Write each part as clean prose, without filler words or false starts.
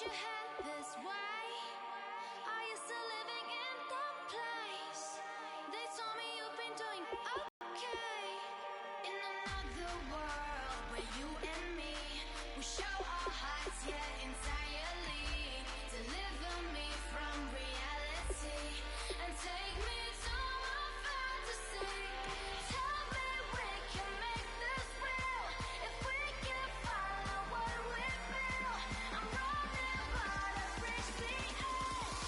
you head this way? Are you still living in that place? They told me you've been doing okay. In another world where you and me, we show our hearts yet entirely. Deliver me from reality and take me to my fantasy. Tell me we can make this real if we can follow what we feel. I'm running but I've reached the edge,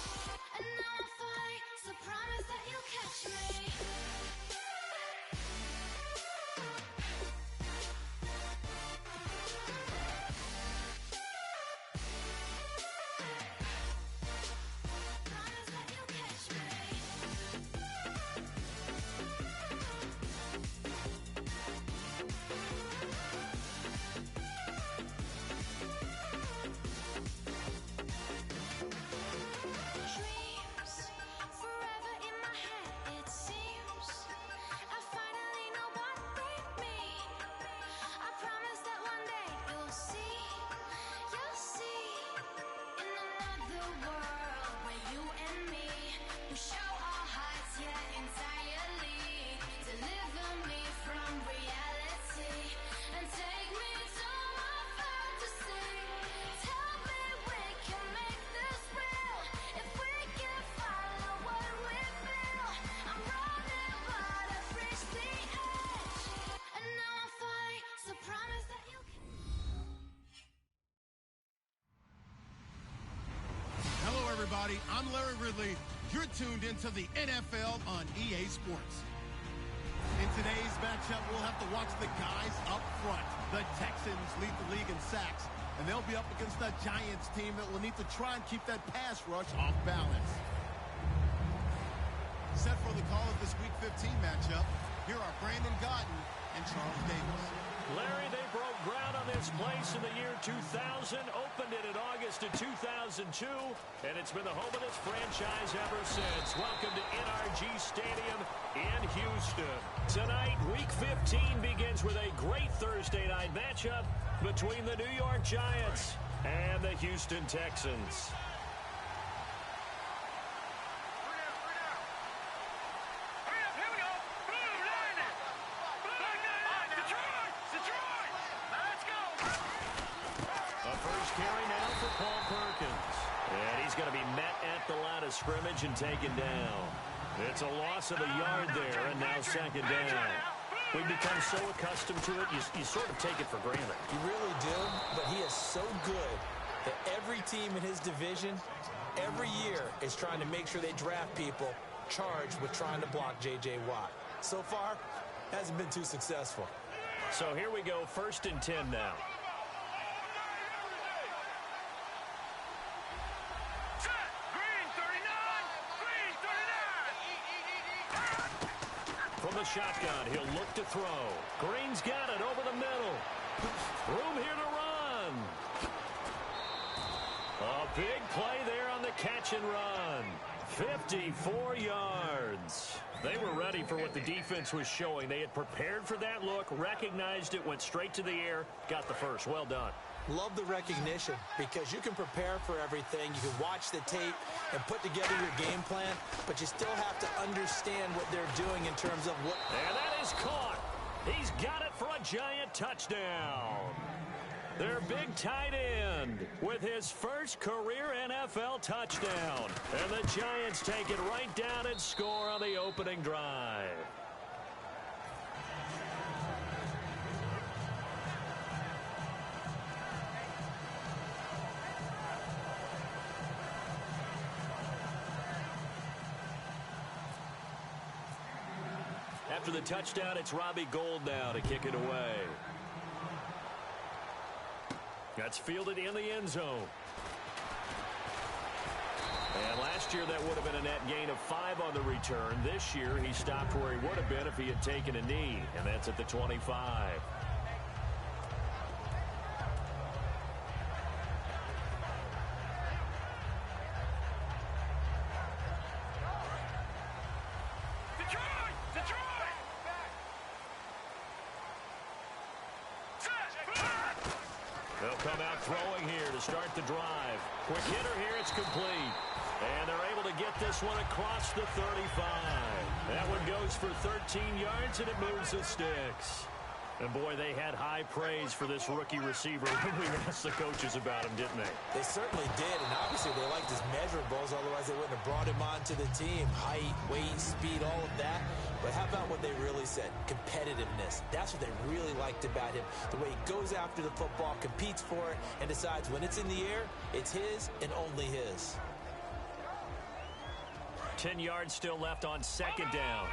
and now I'm falling, so promise that you'll catch me. Promise that you'll catch me. Dreams forever in my head, it seems. I finally know what they mean. I promise that one day you'll see. In another world where you and me, we show our hearts yet entirely. Deliver me from reality and take me to my fantasy. Tell me we can make this real if we can follow what we feel. I'm running but I've reached the edge, and now I'm falling, so promise that you'll. Hello, everybody. I'm Larry Ridley. You're tuned into the NFL on EA Sports. In today's matchup, we'll have to watch the guys up front. The Texans lead the league in sacks, and they'll be up against the Giants team that will need to try and keep that pass rush off balance. Set for the call of this Week 15 matchup, here are Brandon Gaudin and Charles Davis. Larry, they broke ground on this place in the year 2000, opened it in August of 2002, and it's been the home of this franchise ever since. Welcome to NRG Stadium in Houston. Tonight, Week 15 begins with a great Thursday night matchup between the New York Giants and the Houston Texans. Carry now for Paul Perkins. And he's going to be met at the line of scrimmage and taken down. It's a loss of a yard there, and now second down. We've become so accustomed to it, you sort of take it for granted. You really do, but he is so good that every team in his division, every year, is trying to make sure they draft people charged with trying to block J.J. Watt. So far, hasn't been too successful. So here we go, 1st and 10 now. From the shotgun, he'll look to throw. Green's got it over the middle. Room here to run. A big play there on the catch and run. 54 yards. They were ready for what the defense was showing. They had prepared for that look, recognized it, went straight to the air, got the first. Well done. Love the recognition because you can prepare for everything. You can watch the tape and put together your game plan, but you still have to understand what they're doing in terms of what. And that is caught. He's got it for a Giant touchdown. Their big tight end with his first career NFL touchdown. And the Giants take it right down and score on the opening drive. After the touchdown, it's Robbie Gould now to kick it away. That's fielded in the end zone. And last year, that would have been a net gain of 5 on the return. This year, he stopped where he would have been if he had taken a knee, and that's at the 25. They'll come out throwing here to start the drive. Quick hitter here, it's complete. And they're able to get this one across the 35. That one goes for 13 yards, and it moves the sticks. And, boy, they had high praise for this rookie receiver when we asked the coaches about him, didn't they? They certainly did, and obviously they liked his measurables, otherwise they wouldn't have brought him onto the team. Height, weight, speed, all of that. But how about what they really said? Competitiveness. That's what they really liked about him. The way he goes after the football, competes for it, and decides when it's in the air, it's his and only his. 10 yards still left on second down.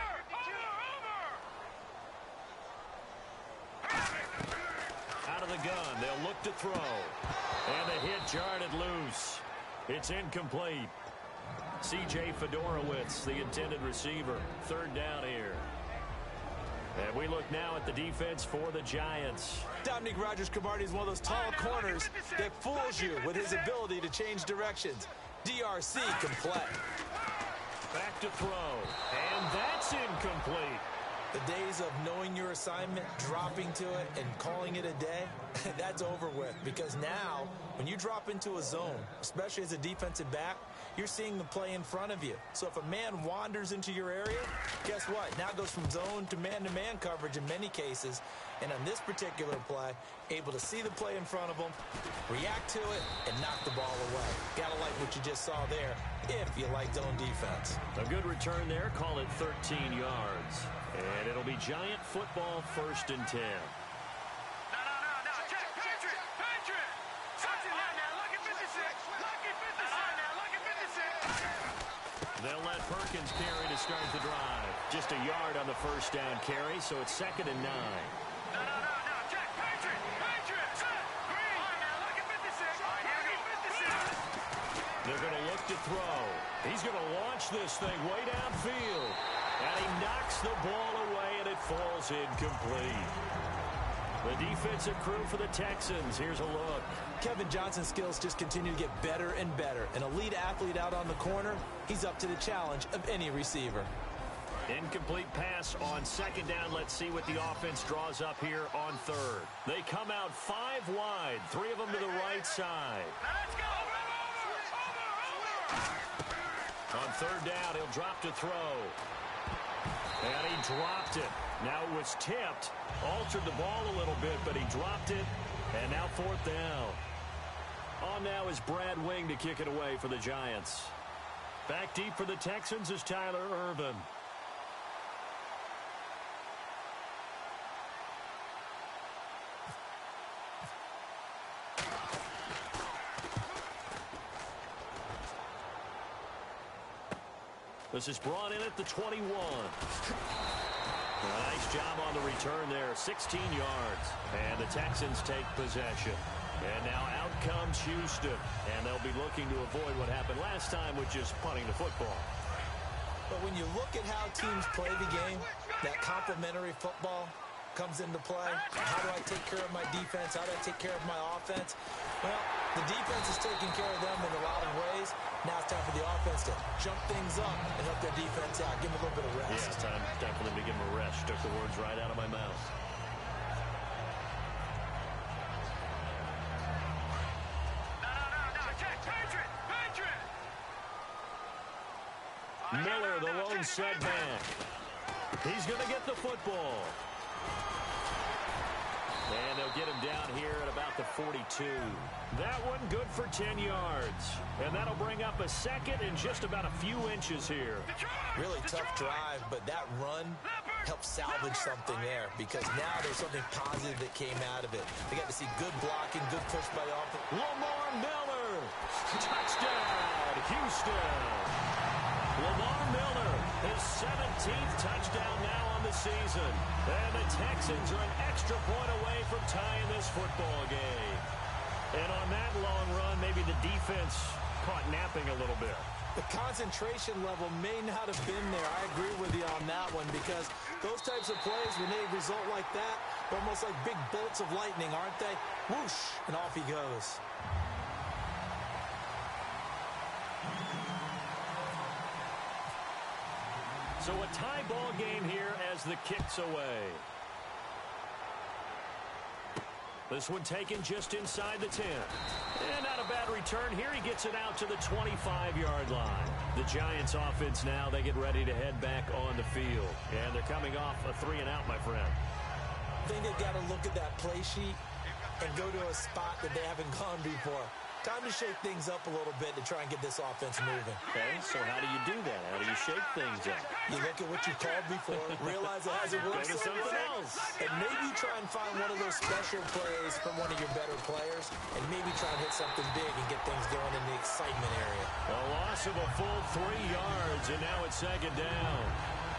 Out of the gun, they'll look to throw. And the hit jarred it loose. It's incomplete. C.J. Fedorowicz, the intended receiver. Third down here. And we look now at the defense for the Giants. Dominique Rodgers-Cromartie is one of those tall corners that fools you with his ability to change directions. DRC can play. Back to throw. And that's incomplete. The days of knowing your assignment, dropping to it, and calling it a day, that's over with. Because now, when you drop into a zone, especially as a defensive back, you're seeing the play in front of you. So if a man wanders into your area, guess what? Now it goes from zone to man coverage in many cases. And on this particular play, able to see the play in front of him, react to it, and knock the ball away. Gotta like what you just saw there, if you like zone defense. A good return there. Call it 13 yards. And it'll be Giant football, 1st and 10. No. Check. Patriot. Now, look at 56. Look at 56. They'll let Perkins carry to start the drive. Just a yard on the first down carry, so it's 2nd and 9. No. Check. Patriot. Set. Green. All right, now, look at 56. Look at 56. They're going to look to throw. He's going to launch this thing way downfield. And he knocks the ball away, and it falls incomplete. The defensive crew for the Texans. Here's a look. Kevin Johnson's skills just continue to get better and better. An elite athlete out on the corner, he's up to the challenge of any receiver. Incomplete pass on 2nd down. Let's see what the offense draws up here on 3rd. They come out 5 wide, 3 of them to the right side. Now, let's go. Over. On 3rd down, he'll drop to throw. And he dropped it. Now it was tipped. Altered the ball a little bit, but he dropped it. And now 4th down. On now is Brad Wing to kick it away for the Giants. Back deep for the Texans is Tyler Ervin. This is brought in at the 21. A nice job on the return there, 16 yards. And the Texans take possession. And now out comes Houston. And they'll be looking to avoid what happened last time with just punting the football. But when you look at how teams play the game, that complementary football comes into play. How do I take care of my defense? How do I take care of my offense? Well, the defense is taking care of them in a lot of ways. Now it's time for the offense to jump things up and help their defense out. Give them a little bit of rest. Yeah, time for them to give them a rest. Took the words right out of my mouth. No. Check. Patriot. Miller, the lone setback. He's going to get the football. And they'll get him down here at about the 42. That one good for 10 yards. And that'll bring up a 2nd and just about a few inches here. Really tough drive, but that run helped salvage something there because now there's something positive that came out of it. They got to see good blocking, good push by the offense. Lamar Miller. Touchdown, Houston. Lamar Miller, his 17th touchdown now on the season. And the Texans are an extra point away from tying this football game. And on that long run, maybe the defense caught napping a little bit. The concentration level may not have been there. I agree with you on that one because those types of plays, when they result like that, they're almost like big bolts of lightning, aren't they? Whoosh, and off he goes. So a tie ball game here as the kick's away. This one taken just inside the 10. And not a bad return here. He gets it out to the 25-yard line. The Giants offense now, they get ready to head back on the field. And they're coming off a 3-and-out, my friend. I think they've got to look at that play sheet and go to a spot that they haven't gone before. Time to shake things up a little bit to try and get this offense moving. Okay, so how do you do that? How do you shake things up? You look at what you called before, realize it hasn't worked Go to so something well, else. and maybe try and find one of those special plays from one of your better players, and maybe try and hit something big and get things going in the excitement area. A loss of a full 3 yards, and now it's second down.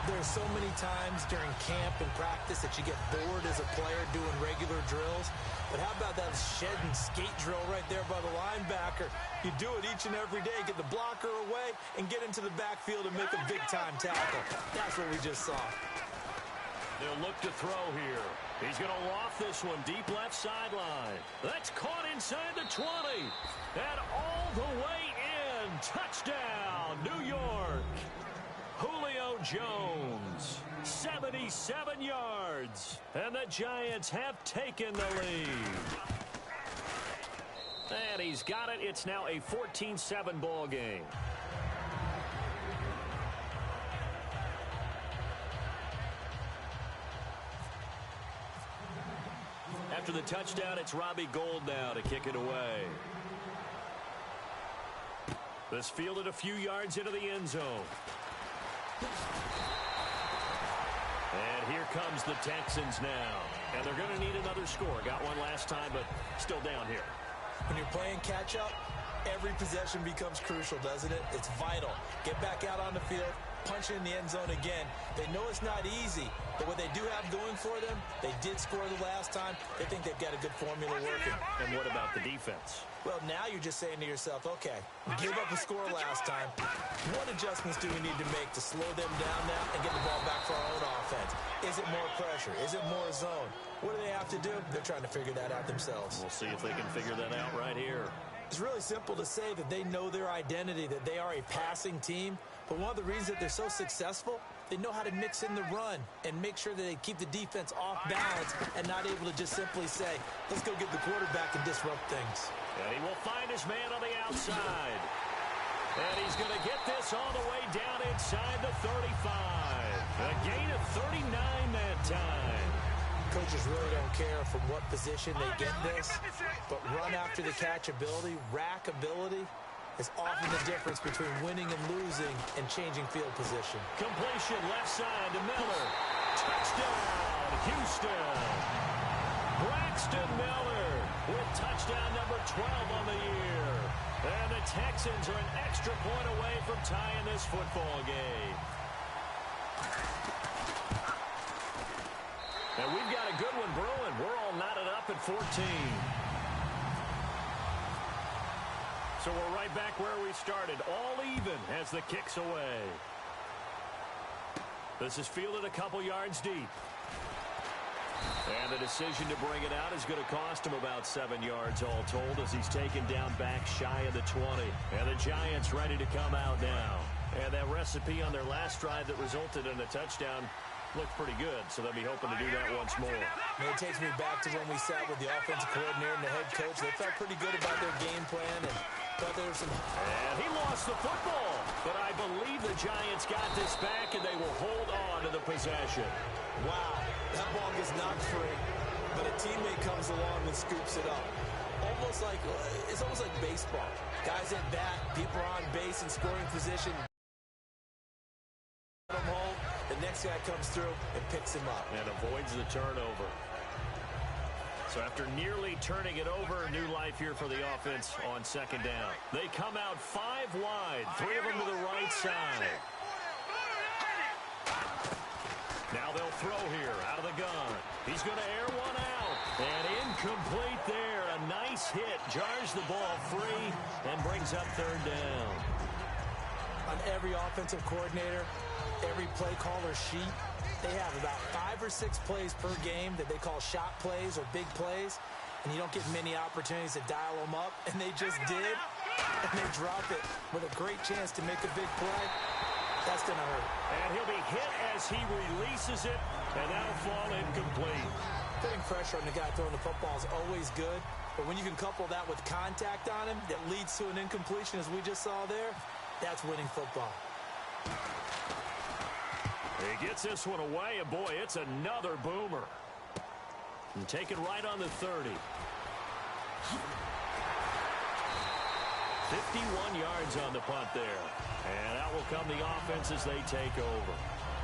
There's so many times during camp and practice that you get bored as a player doing regular drills. But how about that shed and skate drill right there by the linebacker? You do it each and every day, get the blocker away, and get into the backfield and make a big-time tackle. That's what we just saw. They'll look to throw here. He's going to loft this one deep left sideline. That's caught inside the 20. And all the way in. Touchdown, New York. Julio Jones, 77 yards, and the Giants have taken the lead. And he's got it. It's now a 14-7 ball game. After the touchdown, it's Robbie Gould now to kick it away. This fielded a few yards into the end zone. And here comes the Texans now. And they're going to need another score. Got one last time, but still down here. When you're playing catch-up, every possession becomes crucial, doesn't it? It's vital. Get back out on the field, punch it in the end zone again. They know it's not easy, but what they do have going for them, they did score the last time. They think they've got a good formula working. And what about the defense? Well, now you're just saying to yourself, okay, give up a score last time. What adjustments do we need to make to slow them down now and get the ball back for our own offense? Is it more pressure? Is it more zone? What do they have to do? They're trying to figure that out themselves. We'll see if they can figure that out right here. It's really simple to say that they know their identity, that they are a passing team. But one of the reasons that they're so successful, they know how to mix in the run and make sure that they keep the defense off balance and not able to just simply say, let's go get the quarterback and disrupt things. And he will find his man on the outside. And he's going to get this all the way down inside the 35. A gain of 39 that time. Coaches really don't care from what position they get this, but run after the catch ability, rack ability, is often the difference between winning and losing and changing field position. Completion left side to Miller. Touchdown, Houston. Braxton Miller with touchdown number 12 on the year. And the Texans are an extra point away from tying this football game. And we've got a good one brewing. We're all knotted up at 14. So we're right back where we started. All even as the kick's away. This is fielded a couple yards deep. And the decision to bring it out is going to cost him about 7 yards all told as he's taken down back shy of the 20. And the Giants ready to come out now. And that recipe on their last drive that resulted in a touchdown looked pretty good, so they'll be hoping to do that once more. And it takes me back to when we sat with the offensive coordinator and the head coach. They felt pretty good about their game plan and thought there was some... And he lost the football, but I believe the Giants got this back, and they will hold on to the possession. Wow, that ball gets knocked free, but a teammate comes along and scoops it up. It's almost like baseball. Guys at bat, people are on base in scoring position. Home. The next guy comes through and picks him up. And avoids the turnover. So after nearly turning it over, new life here for the offense on second down. They come out 5 wide, 3 of them to the right side. Now they'll throw here out of the gun. He's going to air one out. And incomplete there. A nice hit. Jars the ball free and brings up third down. On every offensive coordinator, every play caller sheet, they have about 5 or 6 plays per game that they call shot plays or big plays, and you don't get many opportunities to dial them up, and they just did, and they drop it with a great chance to make a big play. That's going to hurt. And he'll be hit as he releases it, and that'll fall incomplete. Putting pressure on the guy throwing the football is always good, but when you can couple that with contact on him that leads to an incompletion, as we just saw there, that's winning football. He gets this one away, and boy, it's another boomer. And take it right on the 30. 51 yards on the punt there. And out will come the offense as they take over.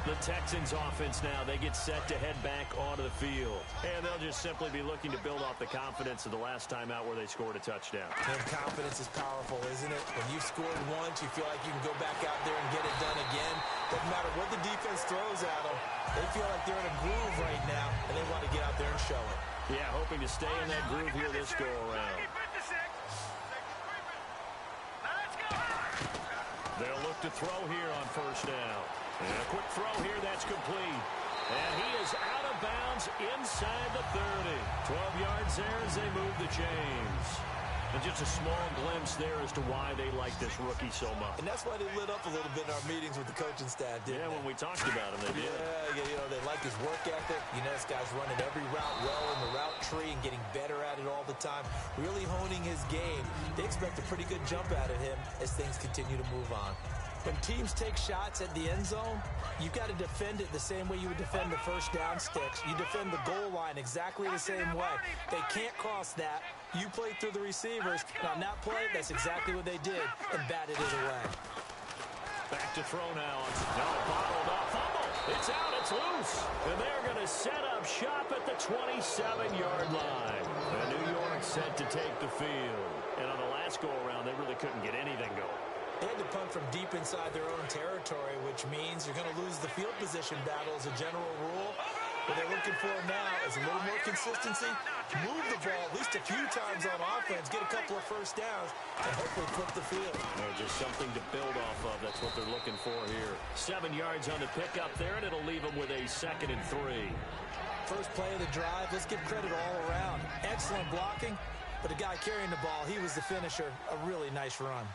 The Texans offense now, they get set to head back onto the field. And they'll just simply be looking to build off the confidence of the last time out where they scored a touchdown. And confidence is powerful, isn't it? When you've scored once, you feel like you can go back out there and get it done again. Doesn't matter what the defense throws at them. They feel like they're in a groove right now, and they want to get out there and show it. Yeah, hoping to stay in that groove here this go-around. They'll look to throw here on first down. And a quick throw here, that's complete. And he is out of bounds inside the 30. 12 yards there as they move the chains. And just a small glimpse there as to why they like this rookie so much. And that's why they lit up a little bit in our meetings with the coaching staff, didn't they? When we talked about him, they did. Yeah, you know, they like his work ethic. You know, this guy's running every route well in the route tree and getting better at it all the time. Really honing his game. They expect a pretty good jump out of him as things continue to move on. When teams take shots at the end zone, you've got to defend it the same way you would defend the first down sticks. You defend the goal line exactly the same way. They can't cross that. You play through the receivers. And on that play, that's exactly what they did and batted it away. Back to throw now. No, bottled up. Fumble. It's out. It's loose. And they're going to set up shop at the 27-yard line. And New York set to take the field. And on the last go-around, they really couldn't get anything going. They had to punt from deep inside their own territory, which means you're going to lose the field position battle as a general rule. What they're looking for now is a little more consistency, move the ball at least a few times on offense, get a couple of first downs, and hopefully flip the field. Just something to build off of. That's what they're looking for here. 7 yards on the pickup there, and it'll leave them with a 2nd and 3. First play of the drive, let's give credit all around. Excellent blocking, but the guy carrying the ball, he was the finisher. A really nice run.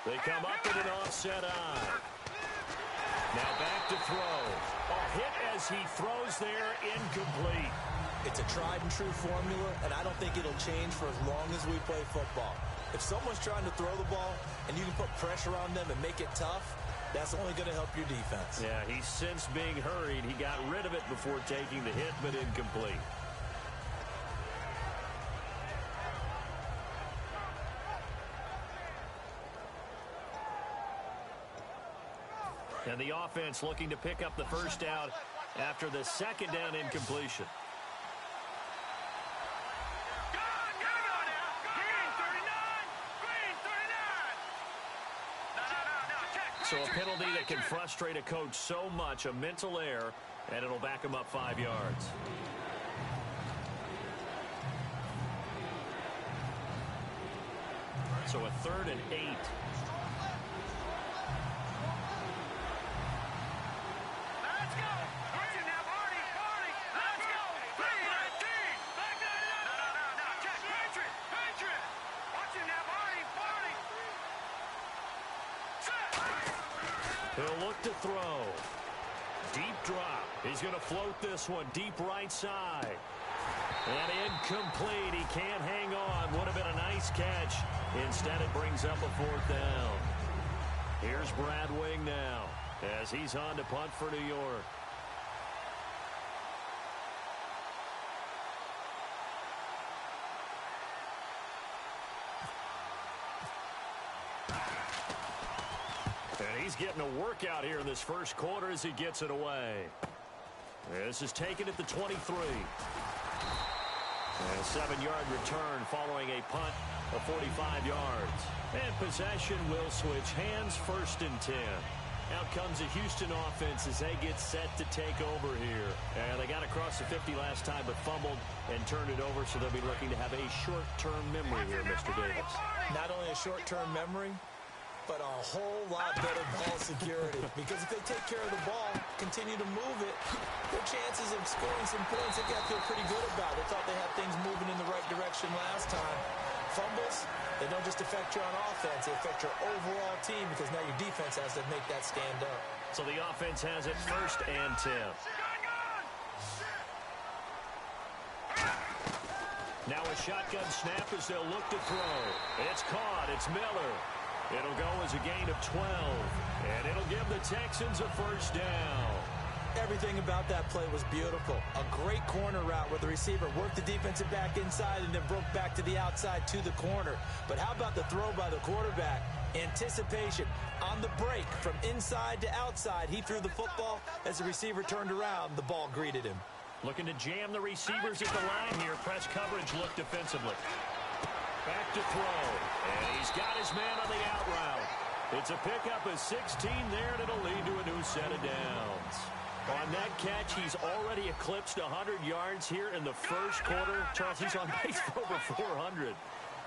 They come up with an offset eye. Now back to throw. A hit as he throws there, incomplete. It's a tried and true formula, and I don't think it'll change for as long as we play football. If someone's trying to throw the ball and you can put pressure on them and make it tough, that's only going to help your defense. Yeah, he's since being hurried. He got rid of it before taking the hit, but incomplete. And the offense looking to pick up the first down after the 2nd down incompletion. So a penalty that can frustrate a coach so much, a mental error, and it'll back him up 5 yards. So a 3rd and 8. He'll look to throw. Deep drop. He's going to float this one deep right side. And incomplete. He can't hang on. Would have been a nice catch. Instead, it brings up a 4th down. Here's Brad Wing now as he's on to punt for New York. And he's getting a workout here in this first quarter as he gets it away. This is taken at the 23. And a 7-yard return following a punt of 45 yards. And possession will switch hands, 1st and 10. Out comes the Houston offense as they get set to take over here. And they got across the 50 last time but fumbled and turned it over, so they'll be looking to have a short-term memory here, Mr. Davis. Not only a short-term memory, but a whole lot better ball security. Because if they take care of the ball, continue to move it, their chances of scoring some points, they've got to feel pretty good about it. They thought they had things moving in the right direction last time. Fumbles, they don't just affect you on offense, they affect your overall team because now your defense has to make that stand up. So the offense has it 1st and 10. Now a shotgun snap as they'll look to throw. It's caught. It's Miller. It'll go as a gain of 12. And it'll give the Texans a 1st down. Everything about that play was beautiful. A great corner route where the receiver worked the defensive back inside and then broke back to the outside to the corner. But how about the throw by the quarterback? Anticipation on the break from inside to outside. He threw the football. As the receiver turned around, the ball greeted him. Looking to jam the receivers at the line here. Press coverage look defensively. Back to throw. And he's got his man on the out route. It's a pickup of 16 there, and it'll lead to a new set of downs. On that catch, he's already eclipsed 100 yards here in the 1st quarter. Charles, he's on pace for over 400.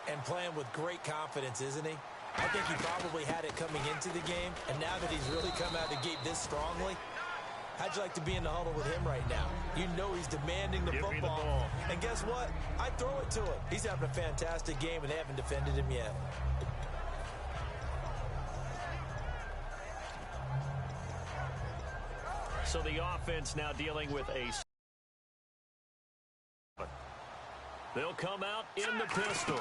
And playing with great confidence, isn't he? I think he probably had it coming into the game, and now that he's really come out of the gate this strongly, how'd you like to be in the huddle with him right now? You know he's demanding the Give me the football. ball. And guess what? I throw it to him. He's having a fantastic game, and they haven't defended him yet. So the offense now dealing with a... They'll come out in the pistol.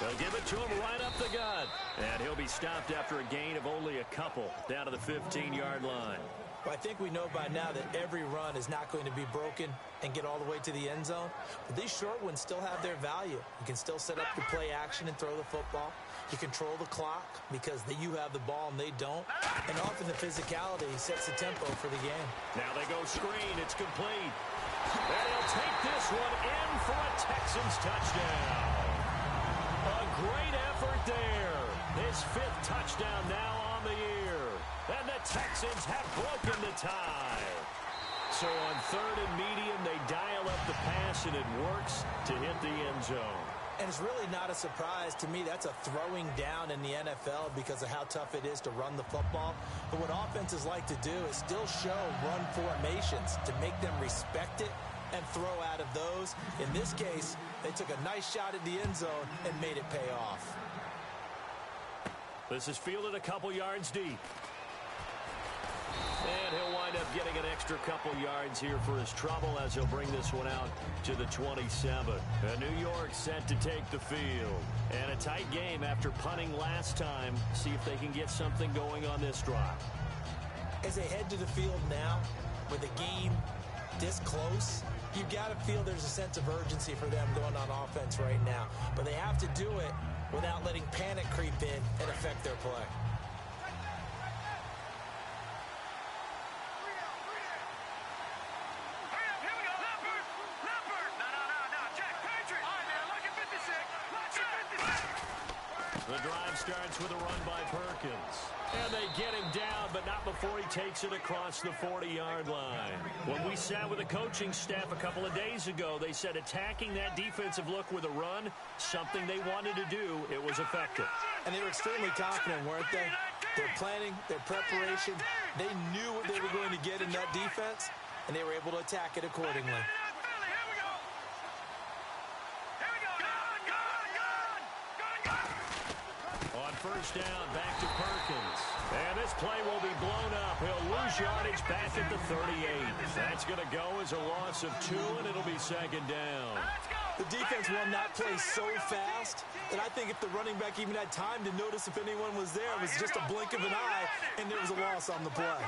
They'll give it to him right up the gut. And he'll be stopped after a gain of only a couple down to the 15-yard line. Well, I think we know by now that every run is not going to be broken and get all the way to the end zone. But these short ones still have their value. You can still set up your play action and throw the football. You control the clock because you have the ball and they don't. And often the physicality sets the tempo for the game. Now they go screen. It's complete. And he'll take this one in for a Texans touchdown. A great effort there. His 5th touchdown now on the year. And the Texans have broken the tie. So on 3rd and medium, they dial up the pass, and it works to hit the end zone. And it's really not a surprise to me. That's a throwing down in the NFL because of how tough it is to run the football. But what offenses like to do is still show run formations to make them respect it and throw out of those. In this case, they took a nice shot at the end zone and made it pay off. This is fielded a couple yards deep. And he'll wind up getting an extra couple yards here for his trouble as he'll bring this one out to the 27. And New York set to take the field. And a tight game after punting last time. See if they can get something going on this drive. As they head to the field now, with the game this close, you've got to feel there's a sense of urgency for them going on offense right now. But they have to do it without letting panic creep in and affect their play. The drive starts with a run by Perkins. And they get him down, but not before he takes it across the 40-yard line. When we sat with the coaching staff a couple of days ago, they said attacking that defensive look with a run, something they wanted to do, it was effective. And they were extremely confident, weren't they? Their planning, their preparation, they knew what they were going to get in that defense, and they were able to attack it accordingly. First down, back to Perkins. And this play will be blown up. He'll lose yardage back at the 38. That's going to go as a loss of 2, and it'll be 2nd down. The defense won that play so fast that I think if the running back even had time to notice if anyone was there, it was just a blink of an eye, and there was a loss on the play.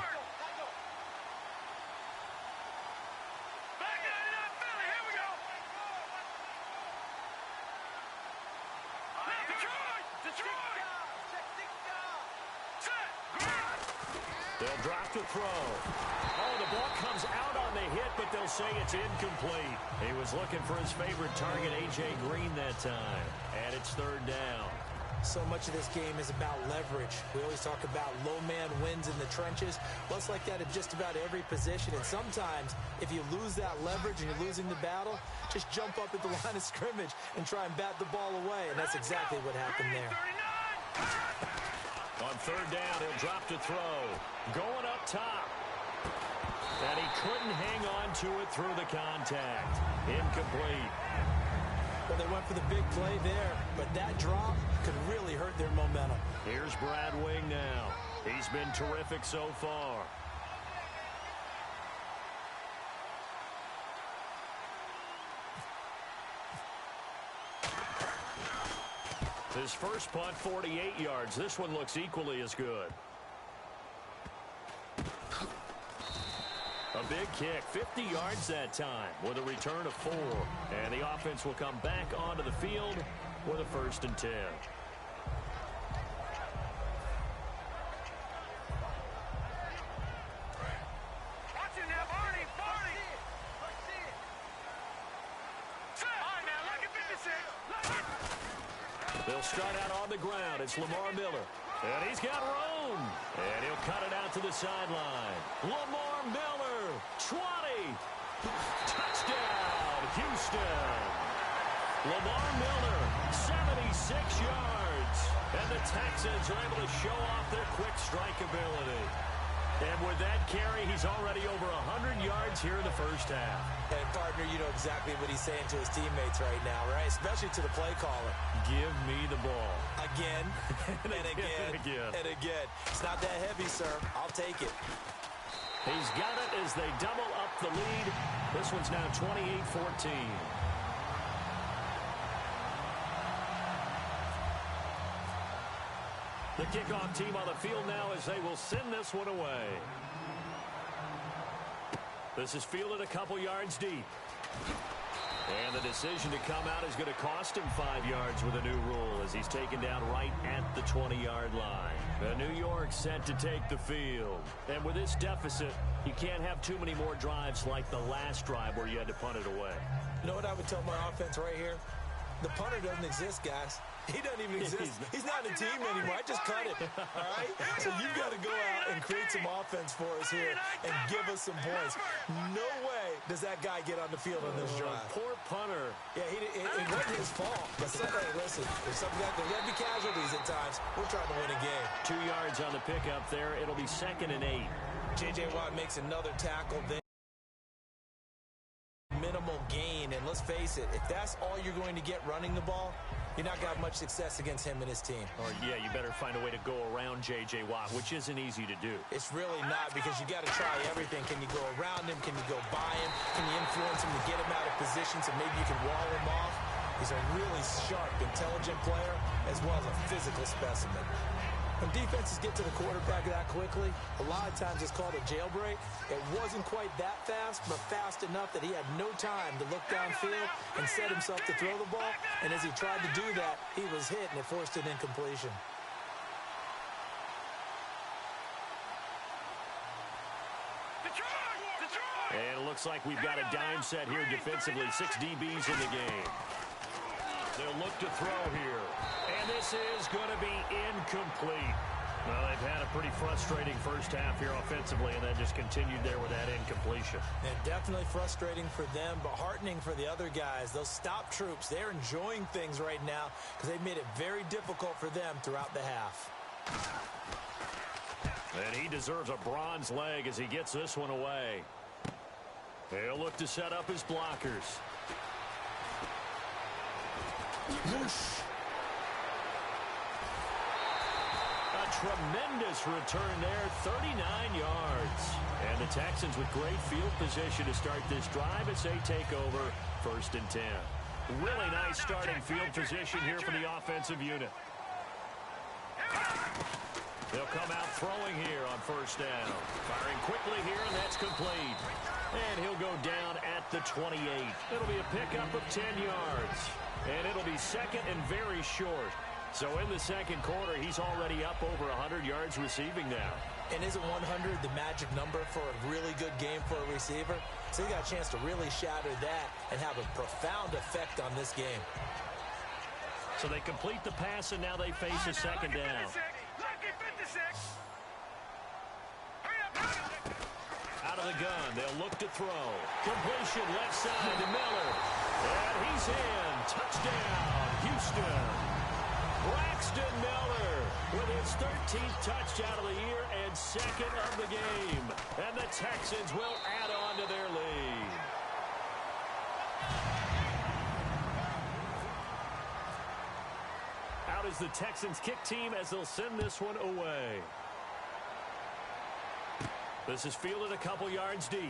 They'll drop to throw. Oh, the ball comes out on the hit, but they'll say it's incomplete. He was looking for his favorite target, A.J. Green, that time. And it's 3rd down. So much of this game is about leverage. We always talk about low man wins in the trenches. Well, it's like that at just about every position. And sometimes, if you lose that leverage and you're losing the battle, just jump up at the line of scrimmage and try and bat the ball away. And that's exactly what happened there. On 3rd down, he'll drop to throw. Going up top. And he couldn't hang on to it through the contact. Incomplete. Well, they went for the big play there, but that drop could really hurt their momentum. Here's Brad Wing now. He's been terrific so far. His first punt, 48 yards. This one looks equally as good. A big kick, 50 yards that time with a return of 4. And the offense will come back onto the field with a 1st and 10. They'll start out on the ground. It's Lamar Miller. And he's got room. And he'll cut it out to the sideline. Lamar Miller, 20. Touchdown, Houston. Lamar Miller, 76 yards. And the Texans are able to show off their quick strike ability. And with that carry, he's already over 100 yards here in the first half. And, partner, you know exactly what he's saying to his teammates right now, right? Especially to the play caller. Give me the ball. Again, and again, and again. It's not that heavy, sir. I'll take it. He's got it as they double up the lead. This one's now 28-14. The kickoff team on the field now as they will send this one away. This is fielded a couple yards deep. And the decision to come out is going to cost him 5 yards with a new rule as he's taken down right at the 20-yard line. The New York set to take the field. And with this deficit, you can't have too many more drives like the last drive where you had to punt it away. You know what I would tell my offense right here? The punter doesn't exist, guys. He doesn't even exist. He's not in the team anymore. I just cut it. All right? So you've got to go out and create some offense for us here and give us some points. No way does that guy get on the field on this drive. Poor punter. Yeah, it wasn't his fault. But hey, listen, there's going to be casualties at times. We're trying to win a game. 2 yards on the pickup there. It'll be 2nd and 8. J.J. Watt makes another tackle there. Minimal gain, and let's face it, if that's all you're going to get running the ball, you're not going to have much success against him and his team. Or, yeah, you better find a way to go around J.J. Watt, which isn't easy to do. It's really not, because you got to try everything. Can you go around him? Can you go by him? Can you influence him to get him out of position so maybe you can wall him off? He's a really sharp, intelligent player as well as a physical specimen. When defenses get to the quarterback that quickly, a lot of times it's called a jailbreak. It wasn't quite that fast, but fast enough that he had no time to look downfield and set himself to throw the ball. And as he tried to do that, he was hit, and it forced an incompletion. And it looks like we've got a dime set here defensively. 6 DBs in the game. They'll look to throw here. And this is going to be incomplete. Well, they've had a pretty frustrating first half here offensively, and then just continued there with that incompletion. And definitely frustrating for them, but heartening for the other guys. Those stop troops, they're enjoying things right now because they've made it very difficult for them throughout the half. And he deserves a bronze leg as he gets this one away. He'll look to set up his blockers. Whoosh. A tremendous return there, 39 yards. And the Texans with great field position to start this drive as they take over 1st and 10. Really nice starting field position here for the offensive unit. They'll come out throwing here on 1st down. Firing quickly here, and that's complete. And he'll go down at the 28. It'll be a pickup of 10 yards. And it'll be 2nd and very short. So in the second quarter, he's already up over 100 yards receiving now. And isn't 100 the magic number for a really good game for a receiver? So he got a chance to really shatter that and have a profound effect on this game. So they complete the pass, and now they face a 2nd down. Out of the gun, they'll look to throw. Completion left side to Miller. And he's in. Touchdown, Houston. Braxton Miller with his 13th touchdown of the year and 2nd of the game. And the Texans will add on to their lead. is the Texans kick team as they'll send this one away. This is fielded a couple yards deep.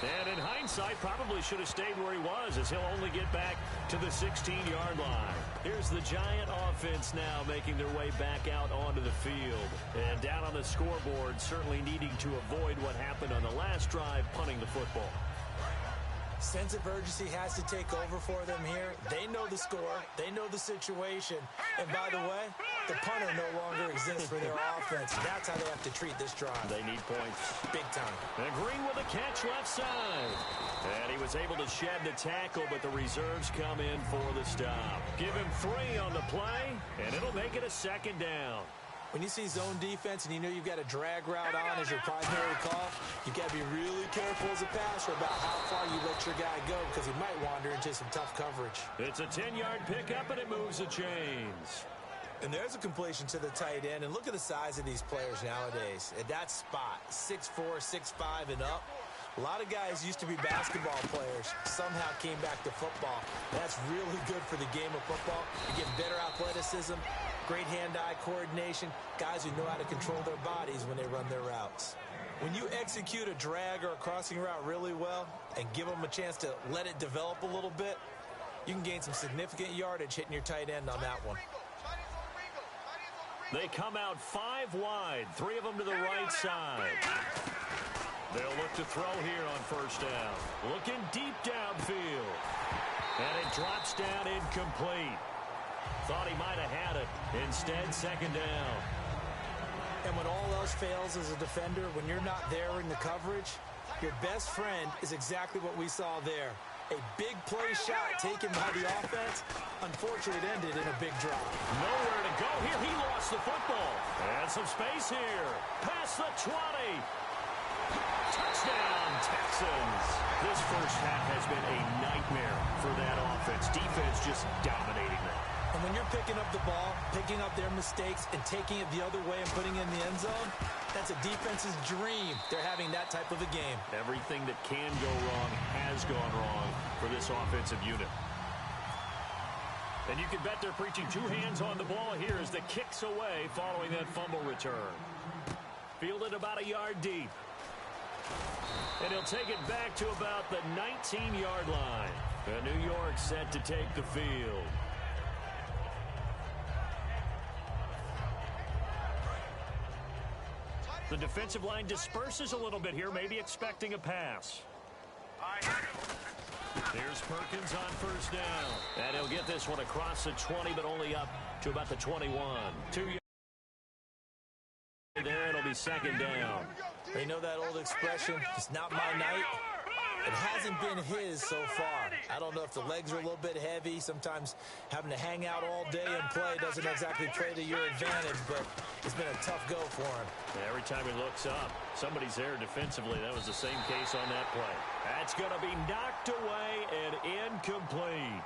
And in hindsight, probably should have stayed where he was, as he'll only get back to the 16-yard line. Here's the Giant offense now making their way back out onto the field. And down on the scoreboard, certainly needing to avoid what happened on the last drive, punting the football. Sense of urgency has to take over for them here. They know the score. They know the situation. And by the way, the punter no longer exists for their offense. That's how they have to treat this drive. They need points. Big time. And Green with a catch left side. And he was able to shed the tackle, but the reserves come in for the stop. Give him 3 on the play, and it'll make it a second down. When you see zone defense and you know you've got a drag route on as your primary call, you've got to be really careful as a passer about how far you let your guy go, because he might wander into some tough coverage. It's a 10-yard pickup, and it moves the chains. And there's a completion to the tight end. And look at the size of these players nowadays. At that spot, 6'4", 6'5", and up. A lot of guys used to be basketball players, somehow came back to football. That's really good for the game of football. You get better athleticism, great hand-eye coordination, guys who know how to control their bodies when they run their routes. When you execute a drag or a crossing route really well and give them a chance to let it develop a little bit, you can gain some significant yardage hitting your tight end on that one. They come out 5 wide, 3 of them to the right side. They'll look to throw here on first down. Looking deep downfield. And it drops down incomplete. Thought he might have had it. Instead, second down. And when all else fails as a defender, when you're not there in the coverage, your best friend is exactly what we saw there. A big play shot taken by the offense. Unfortunately, it ended in a big drop. Nowhere to go here. He lost the football. And some space here. Past the 20. Touchdown, Texans. This first half has been a nightmare for that offense. Defense just dominating them. And when you're picking up the ball, picking up their mistakes, and taking it the other way and putting it in the end zone, that's a defense's dream. They're having that type of a game. Everything that can go wrong has gone wrong for this offensive unit. And you can bet they're preaching 2 hands on the ball here as the kick's away following that fumble return. Fielded about a yard deep. And he'll take it back to about the 19-yard line. And New York set to take the field. The defensive line disperses a little bit here, maybe expecting a pass. Here's Perkins on first down. And he'll get this one across the 20, but only up to about the 21. 2 yards there, it'll be second down. You know that old expression, it's not my night? It hasn't been his so far. I don't know if the legs are a little bit heavy. Sometimes having to hang out all day and play doesn't exactly play to your advantage, but it's been a tough go for him. Every time he looks up, somebody's there defensively. That was the same case on that play. That's going to be knocked away and incomplete.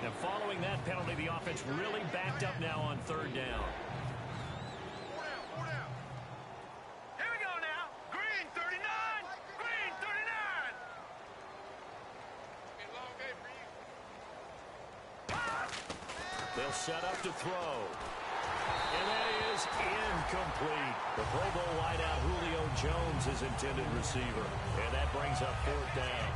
And following that penalty, the offense really backed up now on third down. Here we go now. Green 39. Green 39. They'll set up to throw. And that is incomplete. The Pro Bowl wideout Julio Jones is intended receiver. And that brings up fourth down.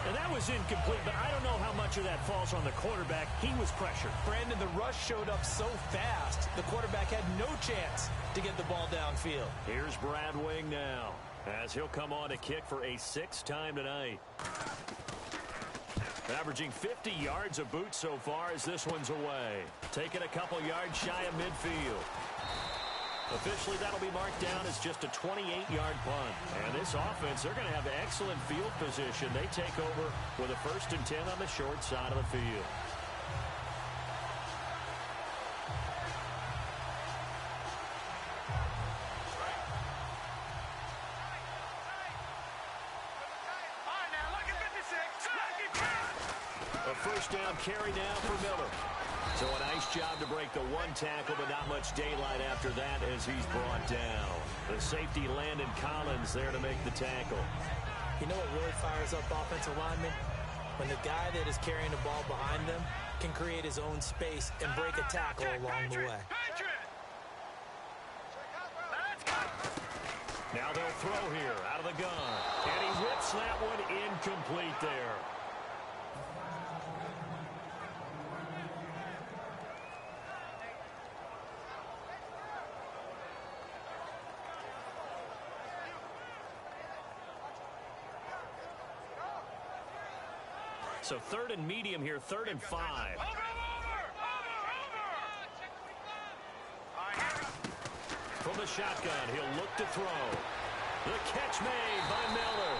And that was incomplete, but I don't know how much of that falls on the quarterback. He was pressured. Brandon, the rush showed up so fast, the quarterback had no chance to get the ball downfield. Here's Brad Wing now, as he'll come on to kick for a 6th time tonight. Averaging 50 yards a boot so far as this one's away. Taking a couple yards shy of midfield. Officially, that'll be marked down as just a 28-yard punt. And this offense, they're going to have excellent field position. They take over with a 1st and 10 on the short side of the field. All right, now, look at 56. A 1st down carry now for Miller. So a nice job to break the one tackle, but not much daylight after that as he's brought down. The safety, Landon Collins, there to make the tackle. You know what really fires up offensive linemen? When the guy that is carrying the ball behind them can create his own space and break a tackle along the way. Now they'll throw here out of the gun. And he whips that one incomplete there. So third and medium here, 3rd and 5. From the shotgun, he'll look to throw. The catch made by Miller.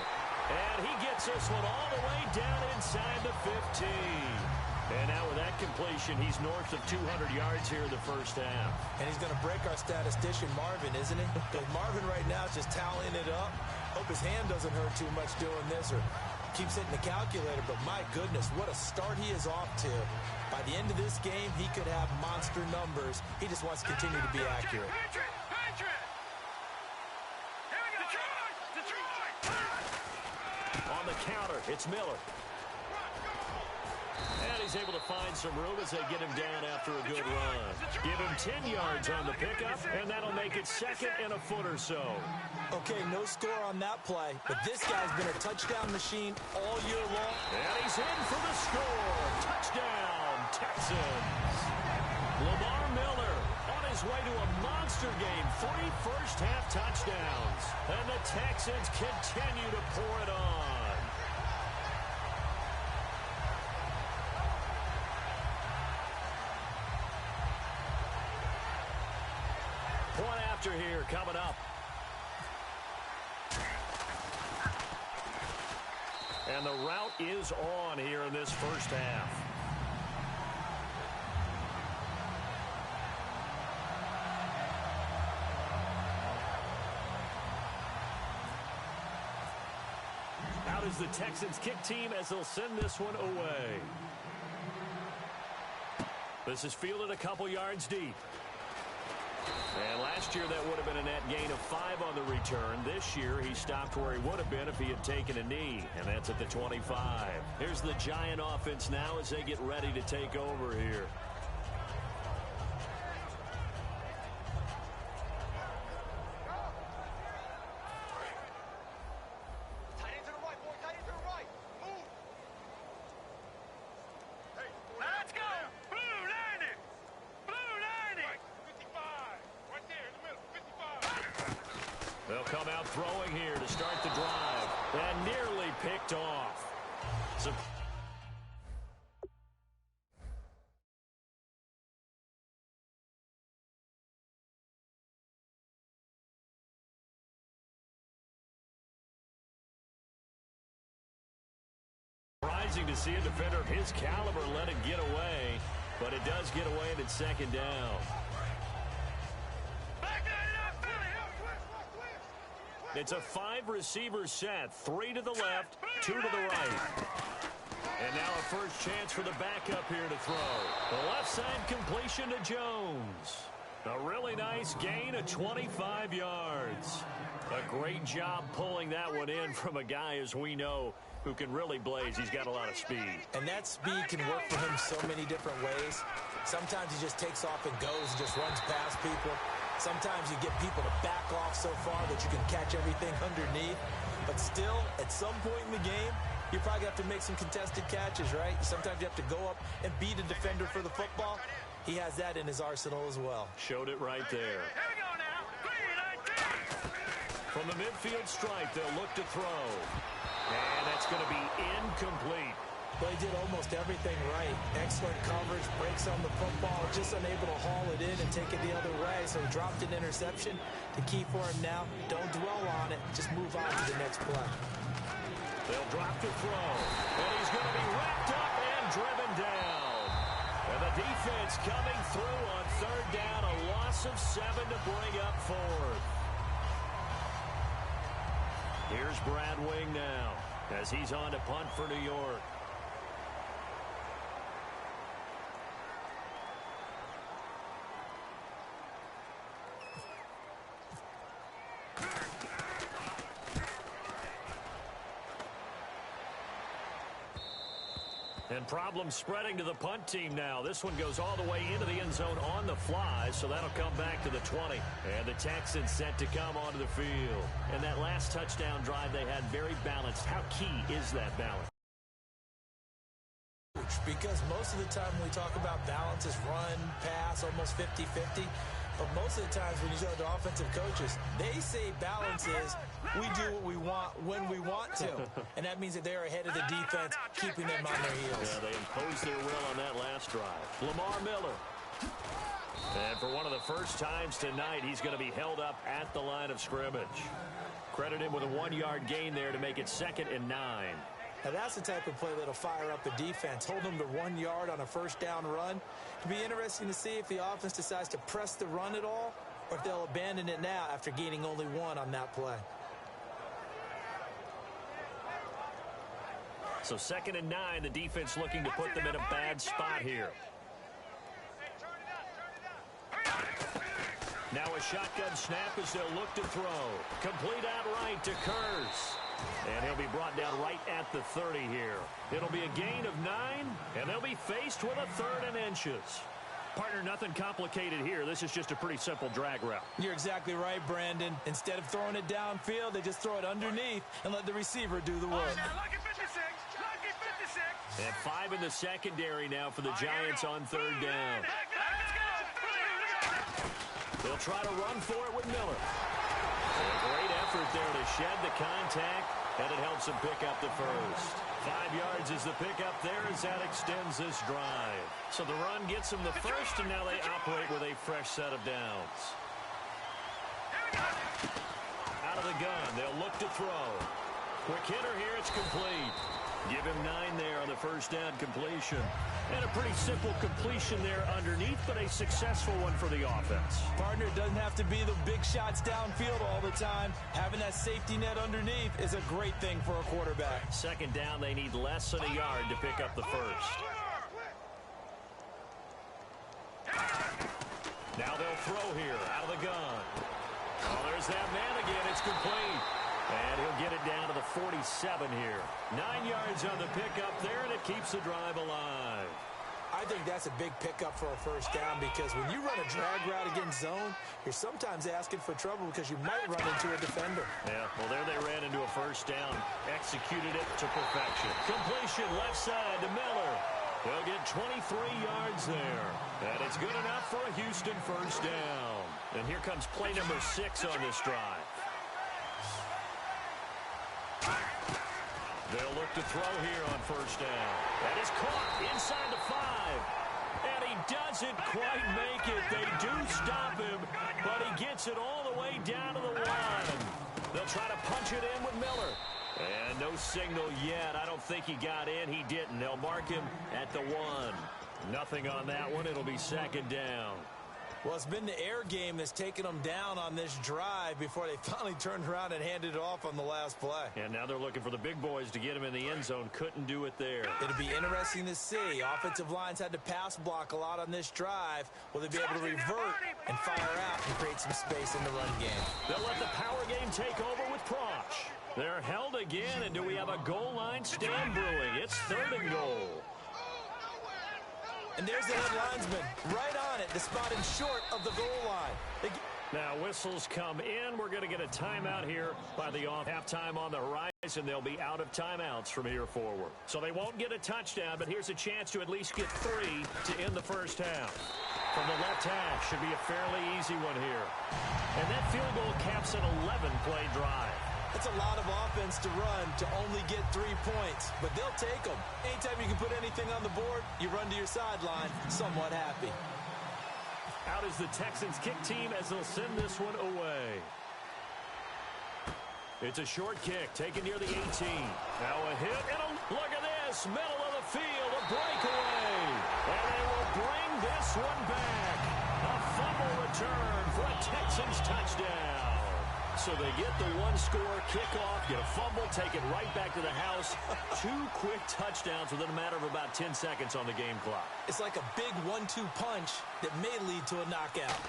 And he gets this one all the way down inside the 15. And now with that completion, he's north of 200 yards here in the first half. And he's going to break our statistician, Marvin, isn't he? Because Marvin right now is just tallying it up. Hope his hand doesn't hurt too much doing this or keeps hitting the calculator, but my goodness, what a start he is off to. By the end of this game, he could have monster numbers. He just wants to continue to be accurate. On the counter, it's Miller. And he's able to find some room as they get him down after a good run. Give him 10 yards on the pickup, and that'll make it 2nd and a foot or so. Okay, no score on that play, but this guy's been a touchdown machine all year long. And he's in for the score. Touchdown, Texans. Lamar Miller on his way to a monster game. 3 first-half touchdowns. And the Texans continue to pour it on. Point after here coming up. And the route is on here in this first half. Out is the Texans kick team as they'll send this one away. This is fielded a couple yards deep. And last year that would have been a net gain of 5 on the return. This year he stopped where he would have been if he had taken a knee, and that's at the 25. Here's the Giant offense now as they get ready to take over here. They'll come out throwing here to start the drive. And nearly picked off. Surprising to see a defender of his caliber let it get away, but it does get away and it's 2nd down. It's a 5-receiver set, 3 to the left, 2 to the right. And now a first chance for the backup here to throw. The left side completion to Jones. A really nice gain of 25 yards. A great job pulling that one in from a guy, as we know, who can really blaze. He's got a lot of speed. And that speed can work for him so many different ways. Sometimes he just takes off and goes and just runs past people. Sometimes you get people to back off so far that you can catch everything underneath. But still, at some point in the game, you probably have to make some contested catches, right? Sometimes you have to go up and beat a defender for the football. He has that in his arsenal as well. Showed it right there. Here we go now. From the midfield stripe, they'll look to throw. And that's going to be incomplete. But he did almost everything right. Excellent coverage, breaks on the football, just unable to haul it in and take it the other way. So he dropped an interception. The key for him now, don't dwell on it. Just move on to the next play. They'll drop to throw. And he's going to be wrapped up and driven down. And the defense coming through on 3rd down. A loss of 7 to bring up 4th. Here's Brad Wing now as he's on to punt for New York. And problems spreading to the punt team now. This one goes all the way into the end zone on the fly, so that'll come back to the 20. And the Texans set to come onto the field. And that last touchdown drive they had very balanced. How key is that balance? Because most of the time when we talk about balance is run, pass, almost 50-50. But most of the times when you talk to offensive coaches, they say balance is we do what we want when we want to. And that means that they're ahead of the defense, keeping them on their heels. Yeah, they imposed their will on that last drive. Lamar Miller. And for one of the first times tonight, he's going to be held up at the line of scrimmage. Credit him with a 1-yard gain there to make it 2nd and 9. Now that's the type of play that'll fire up the defense. Hold them to 1 yard on a first down run. It'll be interesting to see if the offense decides to press the run at all or if they'll abandon it now after gaining only 1 on that play. So 2nd and 9, the defense looking to put them in a bad spot here. Now a shotgun snap as they'll look to throw. Complete out right to Kurz. And he'll be brought down right at the 30 here. It'll be a gain of 9, and they'll be faced with a 3rd and inches. Partner, nothing complicated here. This is just a pretty simple drag route. You're exactly right, Brandon. Instead of throwing it downfield, they just throw it underneath and let the receiver do the work. Lucky 56. Lucky 56. And 5 in the secondary now for the Giants on 3rd down. They'll try to run for it with Miller. A great effort there to shed the contact, and it helps him pick up the first. 5 yards is the pickup there as that extends this drive. So the run gets them the first, and now they operate with a fresh set of downs. Out of the gun, they'll look to throw. Quick hitter here, it's complete. Give him 9 there on the first down completion. And a pretty simple completion there underneath, but a successful one for the offense. Partner, it doesn't have to be the big shots downfield all the time. Having that safety net underneath is a great thing for a quarterback. 2nd down, they need less than a yard to pick up the first. Now they'll throw here out of the gun. Oh, there's that man again. It's complete. And he'll get it down to the 47 here. 9 yards on the pickup there, and it keeps the drive alive. I think that's a big pickup for a first down because when you run a drag route against zone, you're sometimes asking for trouble because you might run into a defender. Yeah, well, there they ran into a first down. Executed it to perfection. Completion left side to Miller. They'll get 23 yards there. And it's good enough for a Houston first down. And here comes play number 6 on this drive. They'll look to throw here on first down. That is caught inside the 5. And he doesn't quite make it. They do stop him, but he gets it all the way down to the 1. They'll try to punch it in with Miller. And no signal yet. I don't think he got in. He didn't. They'll mark him at the 1. Nothing on that one. It'll be 2nd down. Well, it's been the air game that's taken them down on this drive before they finally turned around and handed it off on the last play. And now they're looking for the big boys to get him in the end zone. Couldn't do it there. It'll be interesting to see. Offensive lines had to pass block a lot on this drive. Will they be able to revert and fire out and create some space in the run game? They'll let the power game take over with Prosh. They're held again, and do we have a goal line stand brewing? It's 3rd and goal. And there's the head linesman right on it, the spot in short of the goal line. Now whistles come in. We're going to get a timeout here by the halftime on the horizon. They'll be out of timeouts from here forward. So they won't get a touchdown, but here's a chance to at least get 3 to end the first half. From the left hash, should be a fairly easy one here. And that field goal caps an 11-play drive. It's a lot of offense to run to only get 3 points, but they'll take them. Anytime you can put anything on the board, you run to your sideline somewhat happy. Out is the Texans kick team as they'll send this one away. It's a short kick taken near the 18. Now a hit, and look at this, middle of the field, a breakaway. And they will bring this one back. A fumble return for a Texans touchdown. So they get the 1-score kickoff, get a fumble, take it right back to the house. 2 quick touchdowns within a matter of about 10 seconds on the game clock. It's like a big 1-2 punch that may lead to a knockout.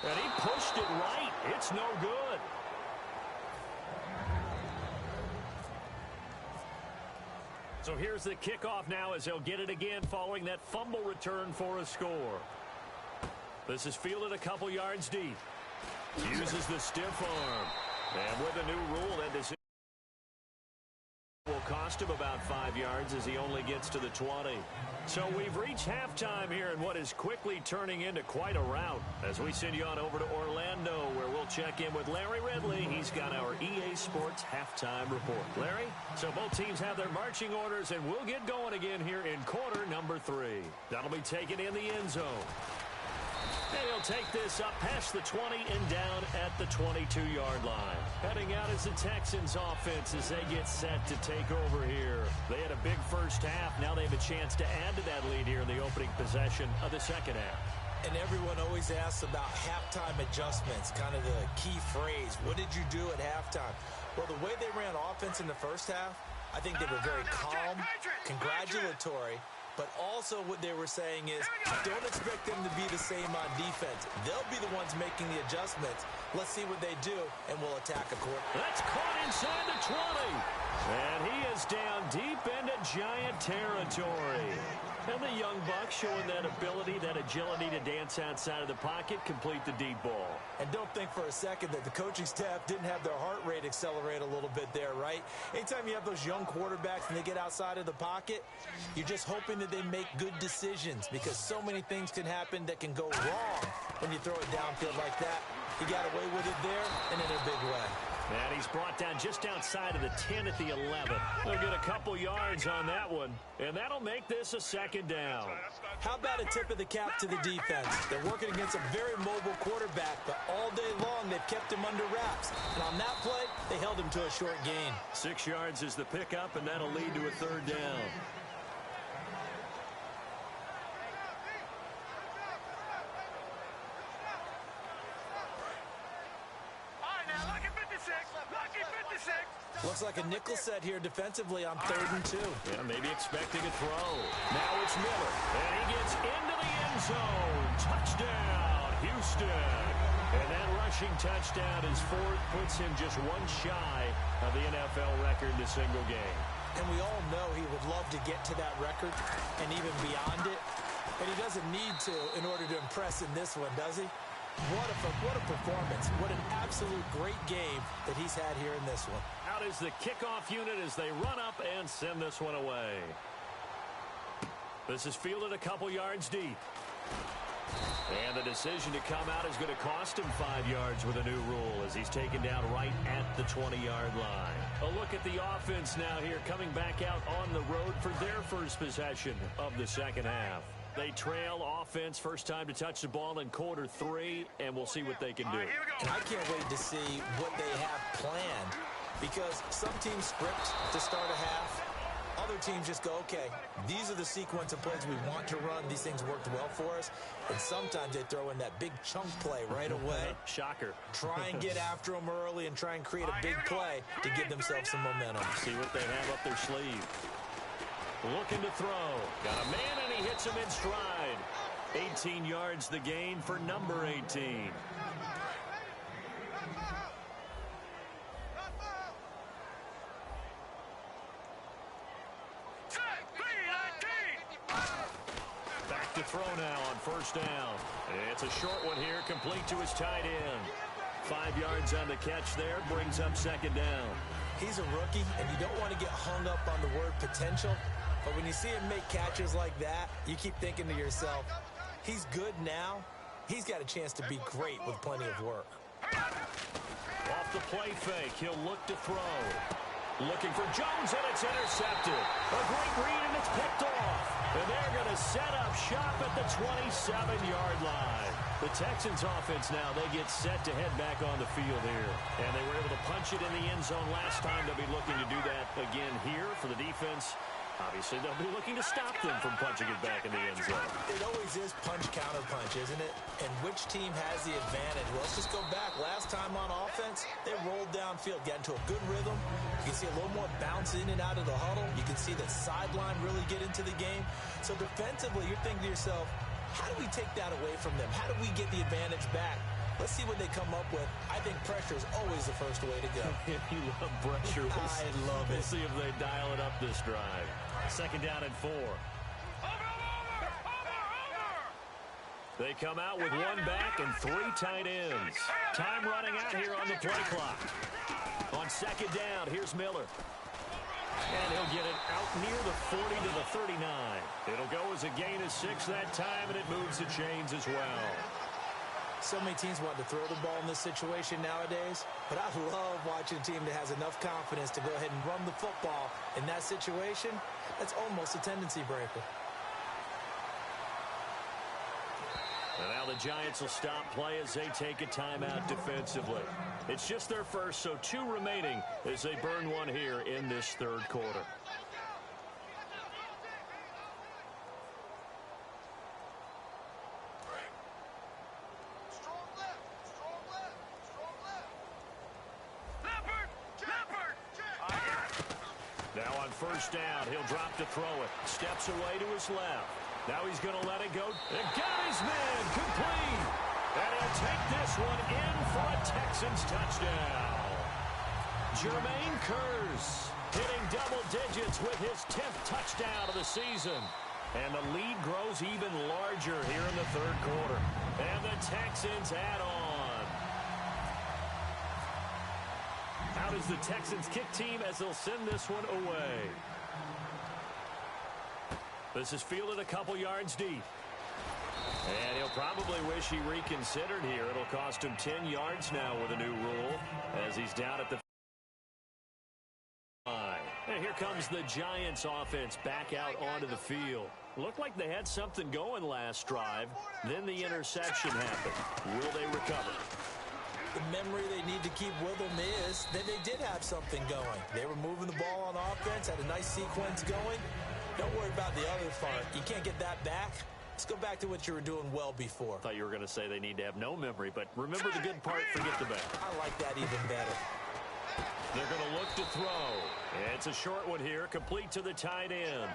And he pushed it right. It's no good. So here's the kickoff now as they'll get it again following that fumble return for a score. This is fielded a couple yards deep. Uses the stiff arm. And with a new rule, that decision will cost him about 5 yards as he only gets to the 20. So we've reached halftime here in what is quickly turning into quite a rout as we send you on over to Orlando where we'll check in with Larry Ridley. He's got our EA Sports halftime report. Larry, so both teams have their marching orders and we'll get going again here in quarter number 3. That'll be taken in the end zone. And he'll take this up past the 20 and down at the 22-yard line. Heading out is the Texans offense as they get set to take over here. They had a big first half. Now they have a chance to add to that lead here in the opening possession of the second half. And everyone always asks about halftime adjustments, kind of the key phrase. What did you do at halftime? Well, the way they ran offense in the first half, I think they were very calm, congratulatory. But also what they were saying is, don't expect them to be the same on defense. They'll be the ones making the adjustments. Let's see what they do, and we'll attack accordingly. That's caught inside the 20. And he is down deep into Giant territory. And the young buck showing that ability, that agility to dance outside of the pocket, complete the deep ball. And don't think for a second that the coaching staff didn't have their heart rate accelerate a little bit there, right? Anytime you have those young quarterbacks and they get outside of the pocket, you're just hoping that they make good decisions because so many things can happen that can go wrong when you throw it downfield like that. He got away with it there and in a big way. And he's brought down just outside of the 10 at the 11. They'll get a couple yards on that one, and that'll make this a second down. How about a tip of the cap to the defense? They're working against a very mobile quarterback, but all day long they've kept him under wraps. And on that play, they held him to a short gain. 6 yards is the pickup, and that'll lead to a third down. Looks like a nickel set here defensively on 3rd and 2. Yeah, maybe expecting a throw. Now it's Miller, and he gets into the end zone. Touchdown, Houston. And that rushing touchdown is 4th, puts him just one shy of the NFL record in a single game. And we all know he would love to get to that record and even beyond it. But he doesn't need to in order to impress in this one, does he? What a performance. What an absolute great game that he's had here in this one. Out is the kickoff unit as they run up and send this one away. This is fielded a couple yards deep. And the decision to come out is going to cost him 5 yards with a new rule as he's taken down right at the 20-yard line. A look at the offense now here coming back out on the road for their first possession of the second half. They trail offense first time to touch the ball in quarter 3, and we'll see what they can do. And I can't wait to see what they have planned because some teams script to start a half. Other teams just go, okay, these are the sequence of plays we want to run. These things worked well for us. And sometimes they throw in that big chunk play right away. Shocker. Try and get after them early and try and create a big play to give themselves some momentum. See what they have up their sleeve. Looking to throw. Got a man, and he hits him in stride. 18 yards the gain for number 18. Back to throw now on first down. It's a short one here, complete to his tight end. 5 yards on the catch there, brings up second down. He's a rookie, and you don't want to get hung up on the word potential. But when you see him make catches like that, you keep thinking to yourself, he's good now. He's got a chance to be great with plenty of work. Off the play fake, he'll look to throw. Looking for Jones, and it's intercepted. A great read, and it's picked off. And they're going to set up shop at the 27-yard line. The Texans offense now, they get set to head back on the field here. And they were able to punch it in the end zone last time. They'll be looking to do that again here for the defense. Obviously, they'll be looking to stop them from punching it back in the end zone. It always is punch-counter-punch, isn't it? And which team has the advantage? Well, let's just go back. Last time on offense, they rolled downfield, got into a good rhythm. You can see a little more bounce in and out of the huddle. You can see the sideline really get into the game. So defensively, you're thinking to yourself, how do we take that away from them? How do we get the advantage back? Let's see what they come up with. I think pressure is always the first way to go. You love pressure. I love it. We'll see if they dial it up this drive. Second down and 4. They come out with one back and 3 tight ends. Time running out here on the play clock. On second down, here's Miller. And he'll get it out near the 40 to the 39. It'll go as a gain of 6 that time, and it moves the chains as well. So many teams want to throw the ball in this situation nowadays, but I love watching a team that has enough confidence to go ahead and run the football in that situation. That's almost a tendency breaker. And now the Giants will stop play as they take a timeout defensively. It's just their first, so 2 remaining as they burn one here in this third quarter. Now on first down, he'll drop to throw it. Steps away to his left. Now he's going to let it go. And got his man complete. And he'll take this one in for a Texans touchdown. Jermaine Kearse hitting double digits with his 10th touchdown of the season. And the lead grows even larger here in the third quarter. And the Texans add on. Out is the Texans kick team as they'll send this one away. This is fielded a couple yards deep. And he'll probably wish he reconsidered here. It'll cost him 10 yards now with a new rule as he's down at the line. And here comes the Giants offense back out onto the field. Looked like they had something going last drive. Then the interception happened. Will they recover? The memory they need to keep with them is that they did have something going. They were moving the ball on offense, had a nice sequence going. Don't worry about the other part. You can't get that back. Let's go back to what you were doing well before. I thought you were going to say they need to have no memory, but remember the good part, forget the bad. I like that even better. They're going to look to throw. It's a short one here, complete to the tight end.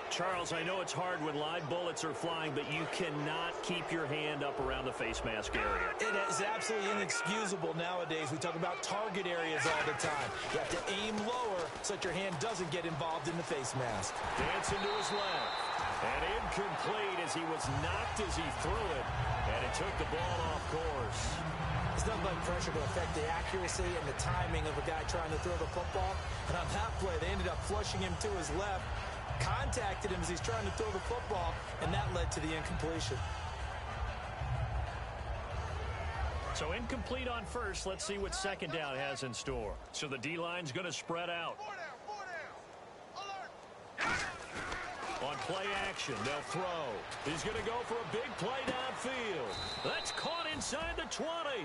Charles, I know it's hard when live bullets are flying, but you cannot keep your hand up around the face mask area. It is absolutely inexcusable nowadays. We talk about target areas all the time. You have to aim lower so that your hand doesn't get involved in the face mask. Dancing to his left. And incomplete as he was knocked as he threw it. And it took the ball off course. There's nothing like pressure to affect the accuracy and the timing of a guy trying to throw the football. And on that play, they ended up flushing him to his left. Contacted him as he's trying to throw the football, and that led to the incompletion. So incomplete on first. Let's see what second down has in store. So the D-line's going to spread out. On play action, they'll throw. He's going to go for a big play downfield. That's caught inside the 20.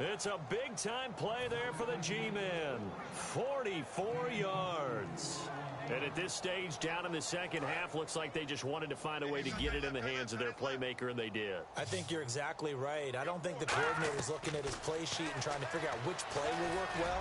It's a big-time play there for the G-men. 44 yards. And at this stage, down in the second half, looks like they just wanted to find a way to get it in the hands of their playmaker, and they did. I think you're exactly right. I don't think the coordinator's looking at his play sheet and trying to figure out which play will work well.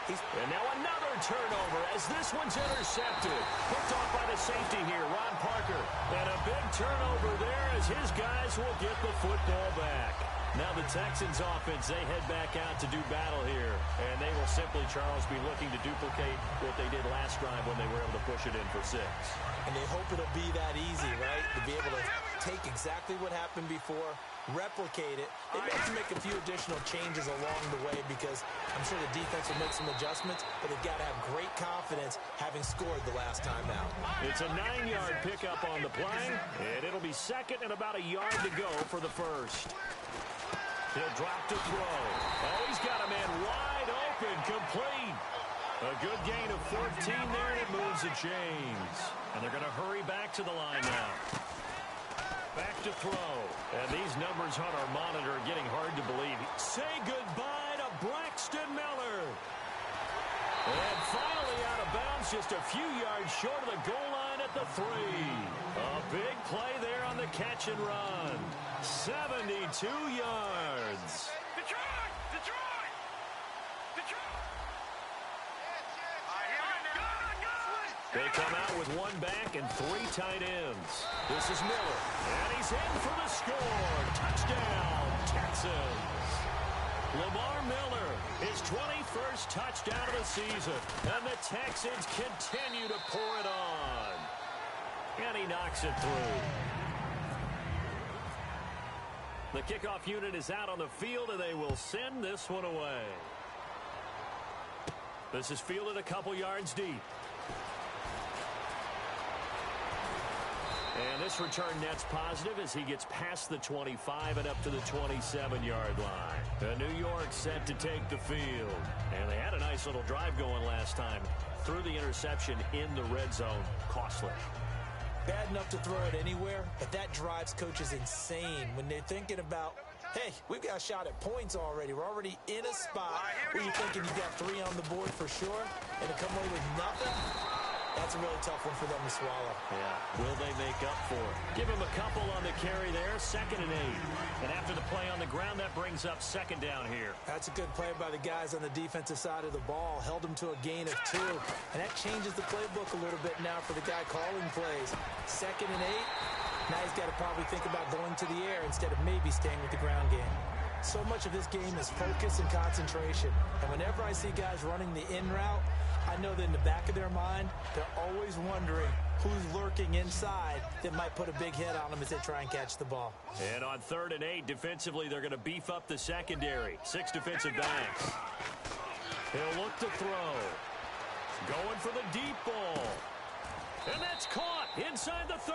And now another turnover as this one's intercepted. Picked off by the safety here, Ron Parker. And a big turnover there as his guys will get the football back. Now the Texans offense, they head back out to do battle here. And they will simply, Charles, be looking to duplicate what they did last drive when they were able to push it in for 6. And they hope it'll be that easy, right? To be able to take exactly what happened before, replicate it. They may have to make a few additional changes along the way because I'm sure the defense will make some adjustments, but they've got to have great confidence having scored the last time out. It's a 9-yard pickup on the play, and it'll be second and about a yard to go for the first. He'll drop to throw. Oh, he's got a man wide open, complete. A good gain of 14 there, and it moves the chains. And they're going to hurry back to the line now. Back to throw. And these numbers on our monitor are getting hard to believe. Say goodbye to Braxton Miller. And finally out of bounds, just a few yards short of the goal line at the 3. A big play there on the catch and run. 72 yards. Detroit! Detroit! Detroit! They come out with one back and 3 tight ends. This is Miller. And he's in for the score. Touchdown, Texans. Lamar Miller, his 21st touchdown of the season. And the Texans continue to pour it on. And he knocks it through. The kickoff unit is out on the field, and they will send this one away. This is fielded a couple yards deep. And this return net's positive as he gets past the 25 and up to the 27-yard line. The New York set to take the field. And they had a nice little drive going last time. Threw the interception in the red zone. Costly. Bad enough to throw it anywhere, but that drives coaches insane when they're thinking about, hey, we've got a shot at points already. We're already in a spot where you're thinking you got 3 on the board for sure, and to come away with nothing, that's a really tough one for them to swallow. Yeah, will they make up for it? Give him a couple on the carry there, 2nd and 8. And after the play on the ground, that brings up 2nd down here. That's a good play by the guys on the defensive side of the ball. Held them to a gain of 2. And that changes the playbook a little bit now for the guy calling plays. 2nd and 8. Now he's got to probably think about going to the air instead of maybe staying with the ground game. So much of this game is focus and concentration. And whenever I see guys running the in route, I know that in the back of their mind, they're always wondering who's lurking inside that might put a big hit on them as they try and catch the ball. And on 3rd and 8, defensively, they're going to beef up the secondary. 6 defensive backs. He'll look to throw. Going for the deep ball. And that's caught inside the 30.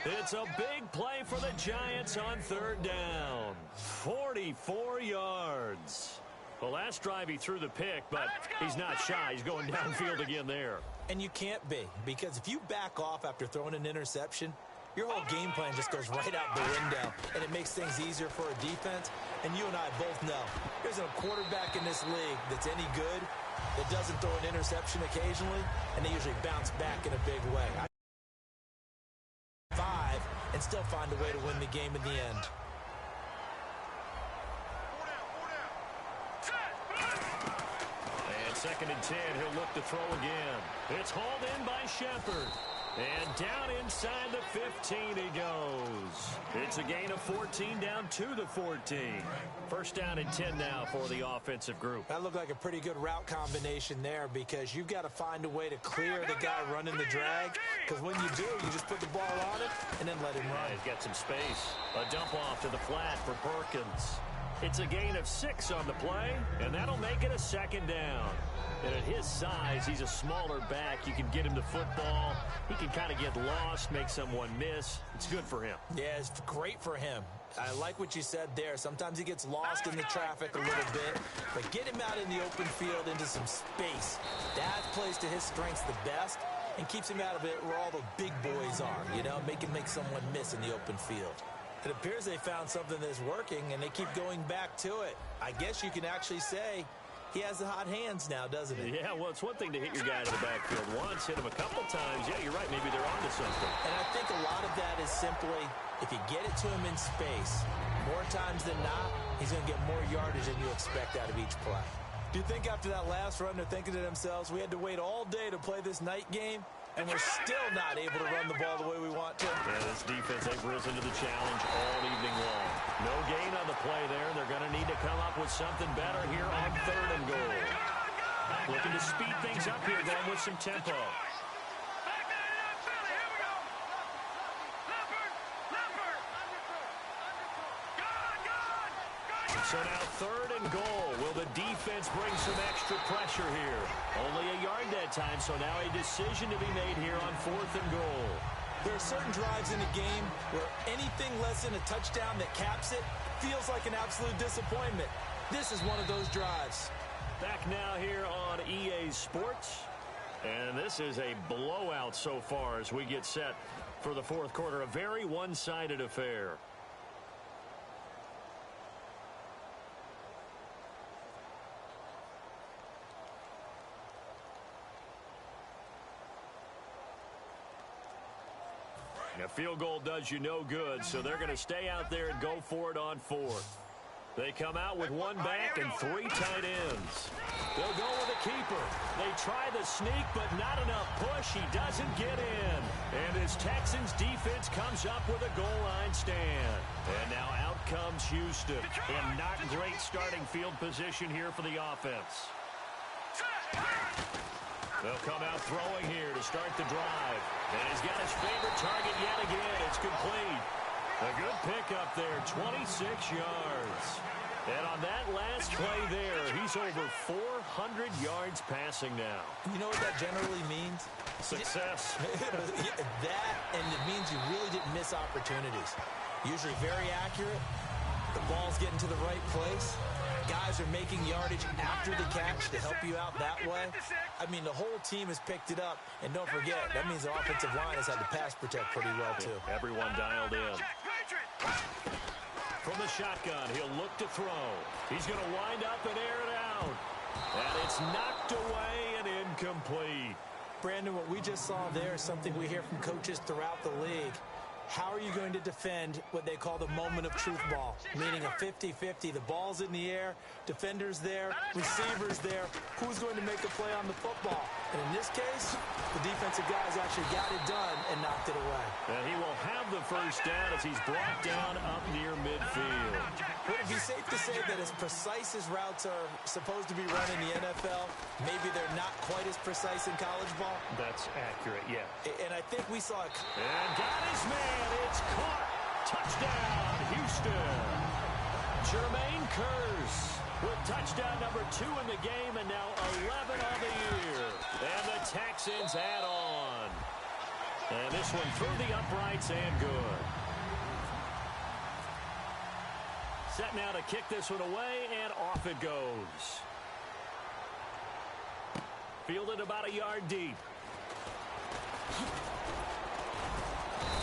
It's a big play for the Giants on 3rd down. 44 yards. Well, last drive he threw the pick, but he's not shy. He's going downfield again there. And you can't be, because if you back off after throwing an interception, your whole game plan just goes right out the window, and it makes things easier for a defense. And you and I both know there's a quarterback in this league that's any good that doesn't throw an interception occasionally, and they usually bounce back in a big way. 5 and still find a way to win the game in the end. And 2nd and 10, he'll look to throw again. It's hauled in by Shepard. And down inside the 15 he goes. It's a gain of 14 down to the 14. 1st down and 10 now for the offensive group. That looked like a pretty good route combination there, because you've got to find a way to clear the guy running the drag, because when you do, you just put the ball on it and then let him run. He's got some space. A dump off to the flat for Perkins. It's a gain of 6 on the play, and that'll make it a 2nd down. And at his size, he's a smaller back. You can get him the football. He can kind of get lost, make someone miss. It's good for him. Yeah, it's great for him. I like what you said there. Sometimes he gets lost in the traffic a little bit, but get him out in the open field into some space. That plays to his strengths the best and keeps him out of it where all the big boys are, you know, make someone miss in the open field. It appears they found something that's working, and they keep going back to it. I guess you can actually say he has the hot hands now, doesn't he? Yeah, well, it's one thing to hit your guy to the backfield once, hit him a couple times. Yeah, you're right. Maybe they're onto something. And I think a lot of that is simply, if you get it to him in space, more times than not, he's going to get more yardage than you expect out of each play. Do you think after that last run, they're thinking to themselves, we had to wait all day to play this night game, and we're still not able to run the ball the way we want to? Yeah, this defense, they've risen to the challenge all evening long. No gain on the play there. They're going to need to come up with something better here on 3rd and goal. Looking to speed things up here, going with some tempo. So now 3rd and goal. Will the defense bring some extra pressure here? Only a yard that time, so now a decision to be made here on 4th and goal. There are certain drives in a game where anything less than a touchdown that caps it feels like an absolute disappointment. This is one of those drives. Back now here on EA Sports. And this is a blowout so far as we get set for the 4th quarter. A very one-sided affair. A field goal does you no good, so they're going to stay out there and go for it on 4th. They come out with 1 back and 3 tight ends. They'll go with a keeper. They They try the sneak, but not enough push. He doesn't get in. And his Texans defense comes up with a goal line stand. And now out comes Houston. In not great starting field position here for the offense. They'll come out throwing here to start the drive. And he's got his favorite target yet again. It's complete. A good pickup there, 26 yards. And on that last play there, he's over 400 yards passing now. You know what that generally means? Success. That, and it means you really didn't miss opportunities. Usually very accurate. The ball's getting to the right place. Guys are making yardage after the catch to help you out that way. I mean, the whole team has picked it up. And don't forget, that means the offensive line has had to pass protect pretty well, too. Everyone dialed in. From the shotgun, he'll look to throw. He's going to wind up and air it out. And it's knocked away and incomplete. Brandon, what we just saw there is something we hear from coaches throughout the league. How are you going to defend what they call the moment of truth ball, meaning a 50-50? The ball's in the air, defenders there, receivers there. Who's going to make a play on the football? And in this case, the defensive guys actually got it done and knocked it away. And he will have the first down as he's brought down up near midfield. Would it be safe to say that as precise as routes are supposed to be run in the NFL, maybe they're not quite as precise in college ball? That's accurate, yeah. And I think we saw it. And got his man. It's caught. Touchdown, Houston. Jermaine Kearse with touchdown number 2 in the game and now 11 on the year. And the Texans add on. And this one through the uprights and good. Set now to kick this one away, and off it goes. Fielded about a yard deep.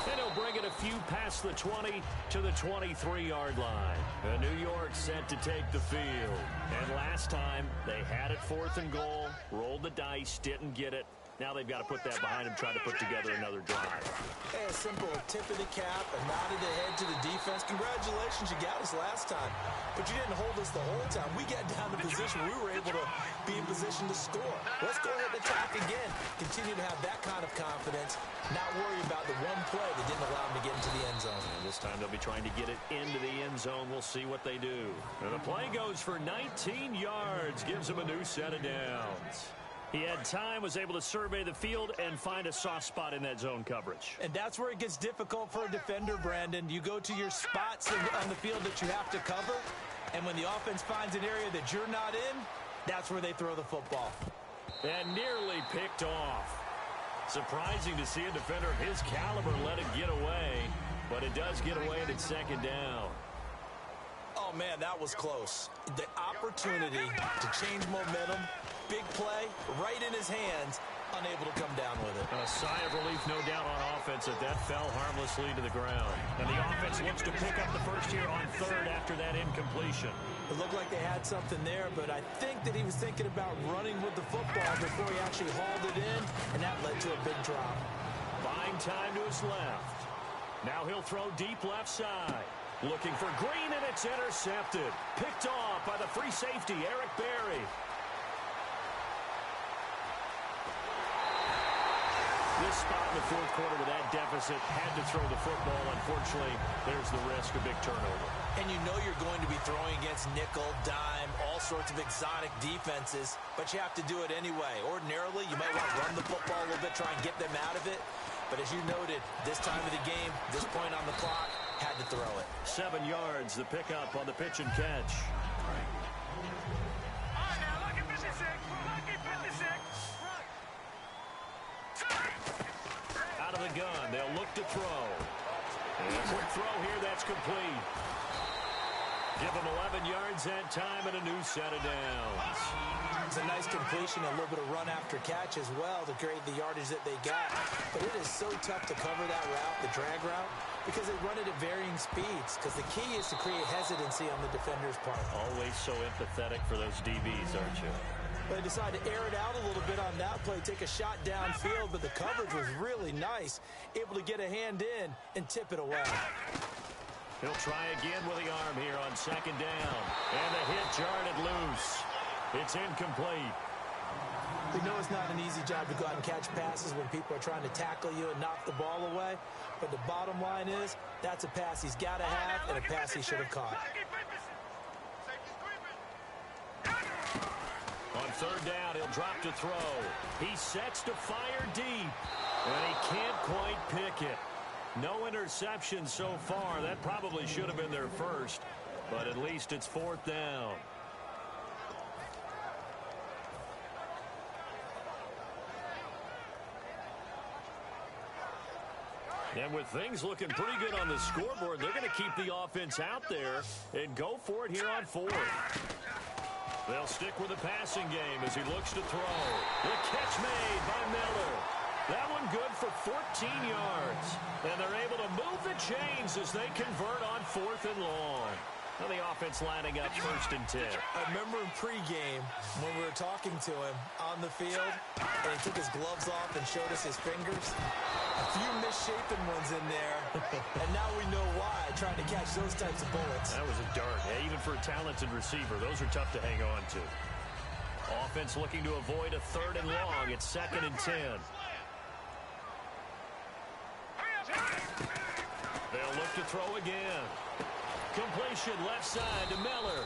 And he'll bring it a few past the 20 to the 23-yard line. And New York set to take the field. And last time, they had it 4th and goal, rolled the dice, didn't get it. Now they've got to put that behind them, try to put together another drive. Hey, a simple tip of the cap, a nod of the head to the defense. Congratulations, you got us last time. But you didn't hold us the whole time. We got down to position. We were able to be in position to score. Let's go ahead and attack again. Continue to have that kind of confidence. Not worry about the one play that didn't allow them to get into the end zone. And this time they'll be trying to get it into the end zone. We'll see what they do. And the play goes for 19 yards. Gives them a new set of downs. He had time, was able to survey the field and find a soft spot in that zone coverage. And that's where it gets difficult for a defender, Brandon. You go to your spots on the field that you have to cover, and when the offense finds an area that you're not in, that's where they throw the football. And nearly picked off. Surprising to see a defender of his caliber let it get away, but it does get away and it's 2nd down. Oh, man, that was close. The opportunity to change momentum, big play, right in his hands, unable to come down with it. A sigh of relief, no doubt, on offense that fell harmlessly to the ground. And the offense looks to pick up the first here on 3rd after that incompletion. It looked like they had something there, but I think that he was thinking about running with the football before he actually hauled it in, and that led to a big drop. Buying time to his left. Now he'll throw deep left side. Looking for Green, and it's intercepted. Picked off by the free safety, Eric Berry. This spot in the 4th quarter with that deficit had to throw the football. Unfortunately, there's the risk of big turnover. And you know you're going to be throwing against nickel, dime, all sorts of exotic defenses, but you have to do it anyway. Ordinarily, you might want to run the football a little bit, try and get them out of it. But as you noted, this time of the game, this point on the clock, had to throw it. 7 yards, the pickup on the pitch and catch. Out of the gun, they'll look to throw. And a quick throw here, that's complete. Give them 11 yards that time and a new set of downs. It's a nice completion, a little bit of run after catch as well to create the yardage that they got. But it is so tough to cover that route, the drag route, because they run it at varying speeds. Because the key is to create hesitancy on the defender's part. Always so empathetic for those DBs, aren't you? They decided to air it out a little bit on that play, take a shot downfield, but the coverage was really nice. Able to get a hand in and tip it away. He'll try again with the arm here on 2nd down. And the hit jarred it loose. It's incomplete. We know it's not an easy job to go out and catch passes when people are trying to tackle you and knock the ball away. But the bottom line is, that's a pass he's got to have and a pass he should have caught. On third down, he'll drop to throw. He sets to fire deep, and he can't quite pick it. No interception so far. That probably should have been their first, but at least it's fourth down. And with things looking pretty good on the scoreboard, they're going to keep the offense out there and go for it here on fourth. They'll stick with the passing game as he looks to throw. The catch made by Miller. That one good for 14 yards. And they're able to move the chains as they convert on fourth and long. Now the offense lining up first and 10. I remember in pregame when we were talking to him on the field, and he took his gloves off and showed us his fingers. A few misshapen ones in there, and now we know why, trying to catch those types of bullets. That was a dart. Yeah, even for a talented receiver, those are tough to hang on to. Offense looking to avoid a third and long. It's second and 10. They'll look to throw again. Completion left side to Miller.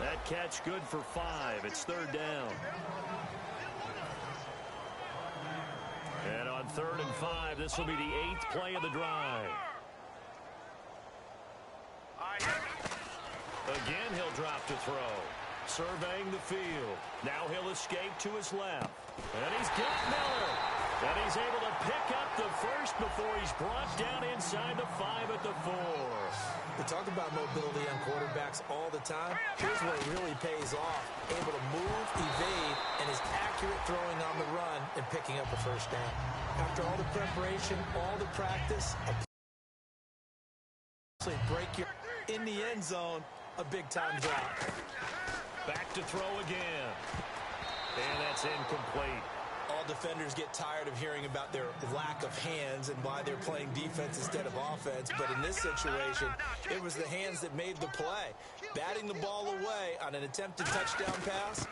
That catch good for 5. It's third down. And on third and 5, this will be the 8th play of the drive. Again, he'll drop to throw. Surveying the field. Now he'll escape to his left. And he's got Miller. And he's able to pick up the first before he's brought down inside the 5 at the 4. We talk about mobility on quarterbacks all the time. Here's where it really pays off. Able to move, evade, and is accurate throwing on the run and picking up a first down. After all the preparation, all the practice, break your in the end zone, a big-time drop. Back to throw again. And that's incomplete. All defenders get tired of hearing about their lack of hands and why they're playing defense instead of offense. But in this situation, it was the hands that made the play. Batting the ball away on an attempted touchdown pass.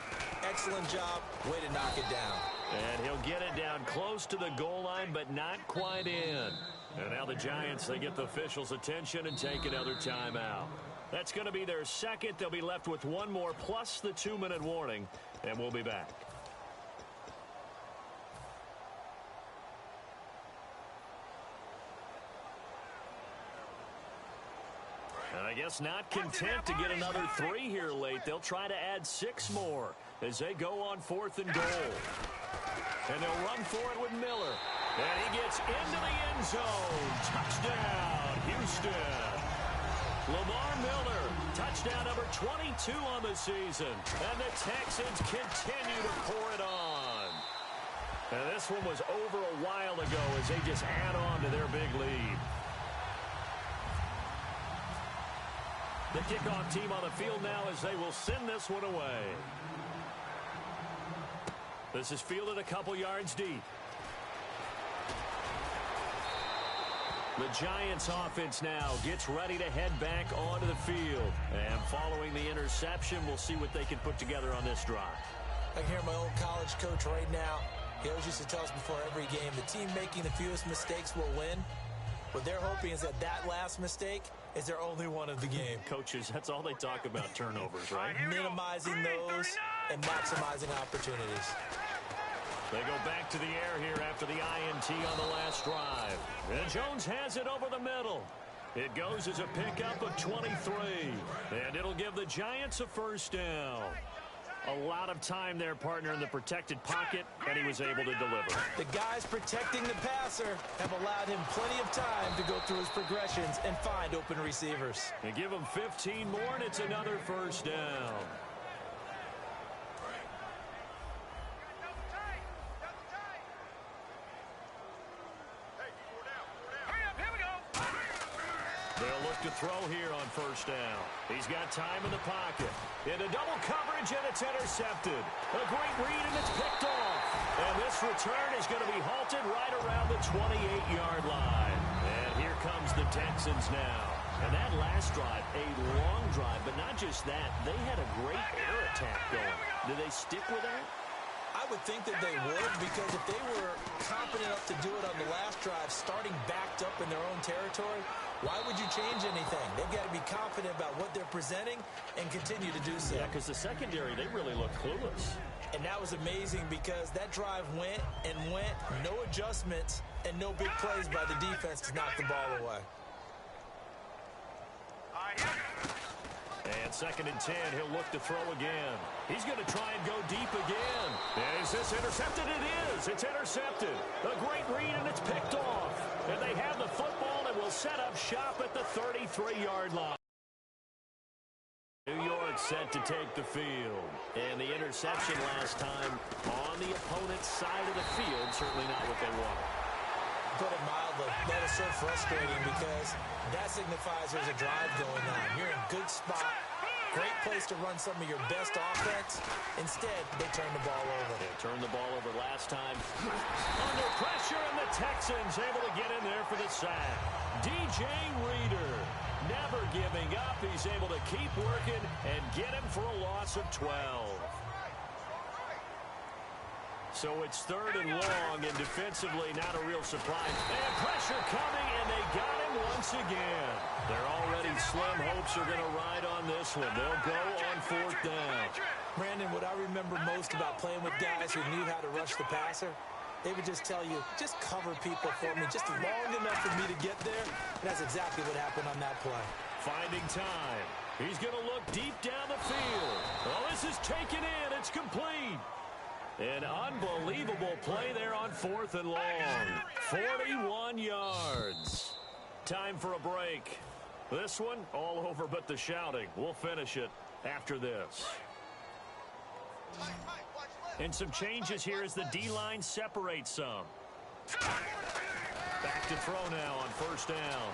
Excellent job. Way to knock it down. And he'll get it down close to the goal line, but not quite in. And now the Giants, they get the officials' attention and take another timeout. That's going to be their second. They'll be left with one more plus the 2-minute warning, and we'll be back. And I guess not content to get another 3 here late. They'll try to add 6 more as they go on fourth and goal. And they'll run for it with Miller. And he gets into the end zone. Touchdown, Houston. Lamar Miller, touchdown number 22 on the season. And the Texans continue to pour it on. And this one was over a while ago as they just add on to their big lead. The kickoff team on the field now as they will send this one away. This is fielded a couple yards deep. The Giants offense now gets ready to head back onto the field. And following the interception, we'll see what they can put together on this drive. I can hear my old college coach right now. He always used to tell us before every game, the team making the fewest mistakes will win. What they're hoping is that last mistake is their only one of the game. Coaches, that's all they talk about, turnovers, right? Minimizing those and maximizing opportunities. They go back to the air here after the INT on the last drive. And Jones has it over the middle. It goes as a pickup of 23. And it'll give the Giants a first down. A lot of time there, partner, in the protected pocket, and he was able to deliver. The guys protecting the passer have allowed him plenty of time to go through his progressions and find open receivers. And give him 15 more, and it's another first down. They'll look to throw here on first down. He's got time in the pocket. Into double coverage, and it's intercepted. A great read, and it's picked off. And this return is going to be halted right around the 28-yard line. And here comes the Texans now. And that last drive, a long drive, but not just that. They had a great air attack going. Do they stick with that? I I would think that they would, because if they were confident enough to do it on the last drive, starting backed up in their own territory, why would you change anything? They've got to be confident about what they're presenting and continue to do so. Yeah, because the secondary, they really look clueless. And that was amazing because that drive went and went, no adjustments, and no big plays by the defense to knock the ball away. And 2nd and 10, he'll look to throw again. He's going to try and go deep again. Is this intercepted? It is. It's intercepted. A great read, and it's picked off. And they have the football and will set up shop at the 33-yard line. New York set to take the field. And the interception last time on the opponent's side of the field, certainly not what they wanted. Put it mildly, that is so frustrating because that signifies there's a drive going on. You're in a good spot, great place to run some of your best offense. Instead, they turn the ball over. They turned the ball over last time. Under pressure, and the Texans able to get in there for the sack. DJ Reader never giving up. He's able to keep working and get him for a loss of 12. So it's 3rd and long, and defensively not a real surprise. And pressure coming, and they got him once again. Their already slim hopes are going to ride on this one. They'll go on 4th down. Brandon, what I remember most about playing with guys who knew how to rush the passer, they would just tell you, just cover people for me, just long enough for me to get there. And that's exactly what happened on that play. Finding time. He's going to look deep down the field. Oh, this is taken in. It's complete. An unbelievable play there on 4th and long. 41 yards. Time for a break. This one, all over but the shouting. We'll finish it after this. And some changes here as the D-line separates some. Back to throw now on 1st down.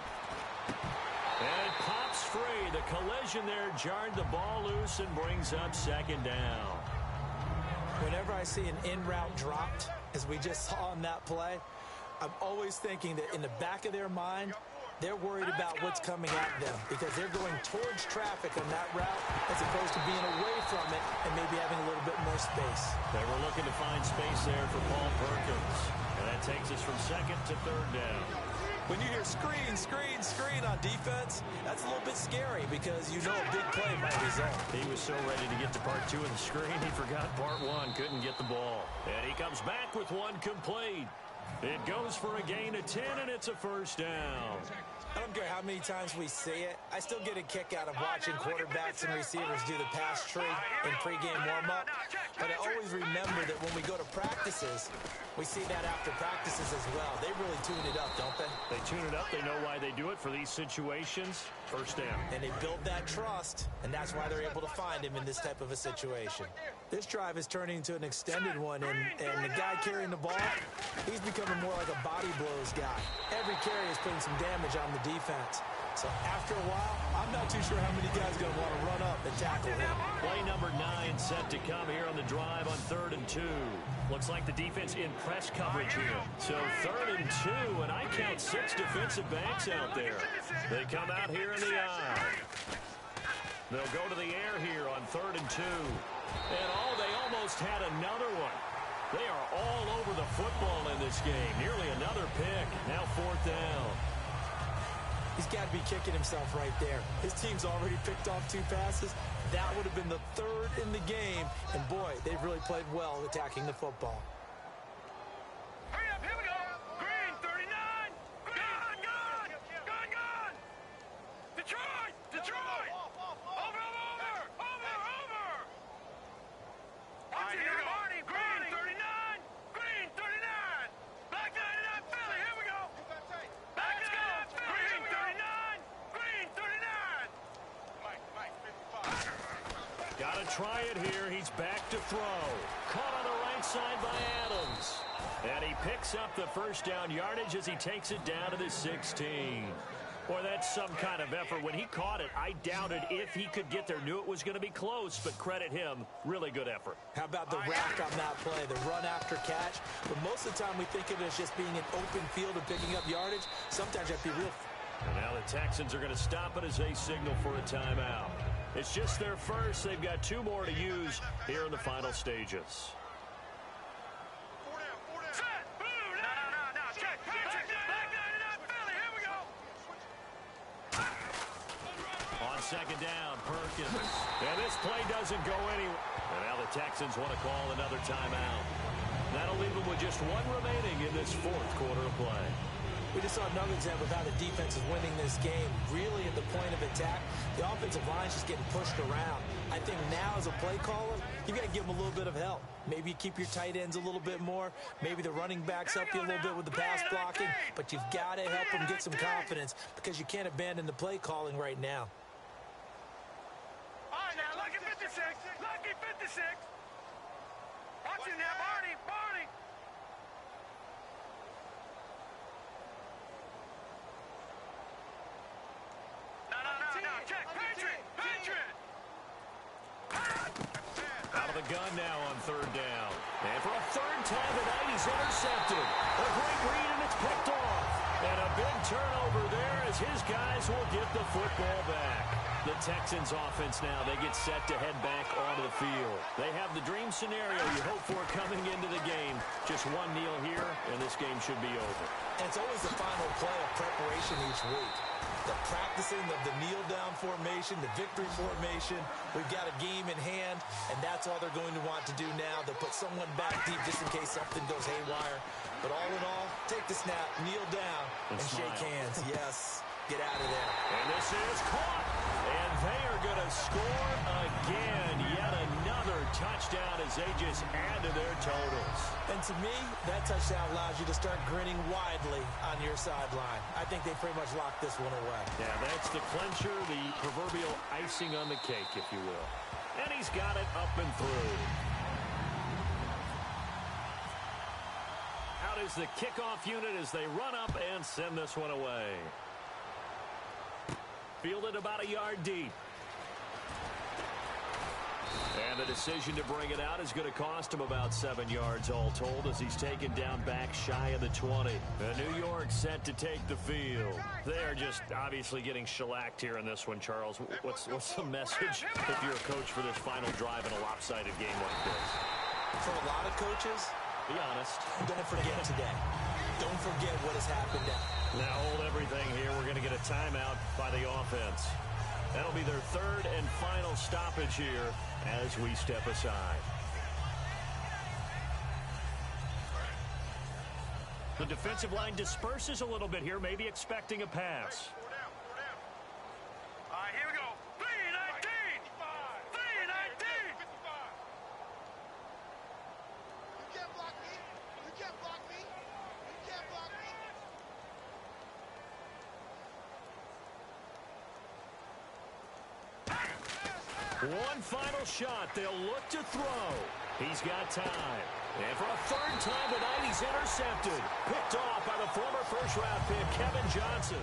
And it pops free. The collision there jarred the ball loose and brings up 2nd down. Whenever I see an in-route dropped, as we just saw on that play, I'm always thinking that in the back of their mind, they're worried about what's coming at them because they're going towards traffic on that route as opposed to being away from it and maybe having a little bit more space. They were looking to find space there for Paul Perkins. And that takes us from 2nd to 3rd down. When you hear screen, screen, screen on defense, that's a little bit scary because you know a big play might result. He was so ready to get to part 2 of the screen, he forgot part 1, couldn't get the ball. And he comes back with one complete. It goes for a gain of 10, and it's a 1st down. I don't care how many times we see it. I still get a kick out of watching quarterbacks and receivers do the pass tree in pregame warm-up. But I always remember that when we go to practices, we see that after practices as well. They really tune it up, don't they? They tune it up. They know why they do it for these situations. 1st down. And they build that trust, and that's why they're able to find him in this type of a situation. This drive is turning into an extended one, and the guy carrying the ball, he's becoming more like a body blows guy. Every carry is putting some damage on the defense. So after a while, I'm not too sure how many guys are going to want to run up and tackle him. Play number 9 set to come here on the drive on 3rd and 2. Looks like the defense in press coverage here. So 3rd and 2, and I count 6 defensive backs out there. They come out here in the eye. They'll go to the air here on 3rd and 2. And they almost had another one. They are all over the football in this game. Nearly another pick. Now 4th down. He's got to be kicking himself right there. His team's already picked off 2 passes. That would have been the 3rd in the game. And, boy, they've really played well attacking the football. Hurry up, here we go. Green, 39. Gone, gone. Gone, gone. Detroit, Detroit. Over. Here we go. Green, 39. Green, 39. Back 99, Philly. Here we go. Back 99, Green, 39. Green, 39. Got to try it here. He's back to throw. Caught on the right side by Adams. And he picks up the 1st down yardage as he takes it down to the 16. Boy, that's some kind of effort. When he caught it, I doubted if he could get there. Knew it was going to be close, but credit him. Really good effort. How about the rack on that play, the run after catch? But most of the time we think of it as just being an open field and picking up yardage. Sometimes you have to be real. And now the Texans are going to stop it as they signal for a timeout. It's just their first. They've got 2 more to use here in the final stages. second down. Perkins. And this play doesn't go anywhere. And now the Texans want to call another timeout. That'll leave them with just one remaining in this fourth quarter of play. We just saw another example of how the defense is winning this game. Really at the point of attack, the offensive line's just getting pushed around. I think now as a play caller, you got to give them a little bit of help. Maybe you keep your tight ends a little bit more. Maybe the running backs help you a little bit with the pass blocking. But you've got to help them get some confidence because you can't abandon the play calling right now. All right, now, lucky 56. Lucky 56. Watch it now, Barney. Barney. No. Check. Patriot. Out of the gun now on third down. And for a third time tonight, he's intercepted. A great read, and it's picked off. And a big turnover there as his guys will get the football back. The Texans offense now, they get set to head back onto the field. They have the dream scenario you hope for coming into the game. Just one kneel here, and this game should be over. And it's always the final play of preparation each week. The practicing of the kneel-down formation, the victory formation. We've got a game in hand, and that's all they're going to want to do now. They'll put someone back deep just in case something goes haywire. But all in all, take the snap, kneel down, and shake hands. Yes, get out of there. And this is caught. And they are going to score again. Yet another touchdown as they just add to their totals. And to me, that touchdown allows you to start grinning widely on your sideline. I think they pretty much locked this one away. Yeah, that's the clincher, the proverbial icing on the cake, if you will. And he's got it up and through. Out is the kickoff unit as they run up and send this one away. Fielded about a yard deep. And the decision to bring it out is going to cost him about 7 yards all told as he's taken down back shy of the 20. New York set to take the field. They are just obviously getting shellacked here in this one, Charles. What's the message if you're a coach for this final drive in a lopsided game like this? For a lot of coaches, be honest. Don't forget today. Don't forget what has happened now. Now hold everything here. We're going to get a timeout by the offense. That'll be their third and final stoppage here as we step aside. The defensive line disperses a little bit here, maybe expecting a pass. All right, here we go. 3-19. 3-19. You can't block me. You can't block me. You can't block me. One final shot. They'll look to throw. He's got time. And for a third time tonight, he's intercepted. Picked off by the former first-round pick, Kevin Johnson.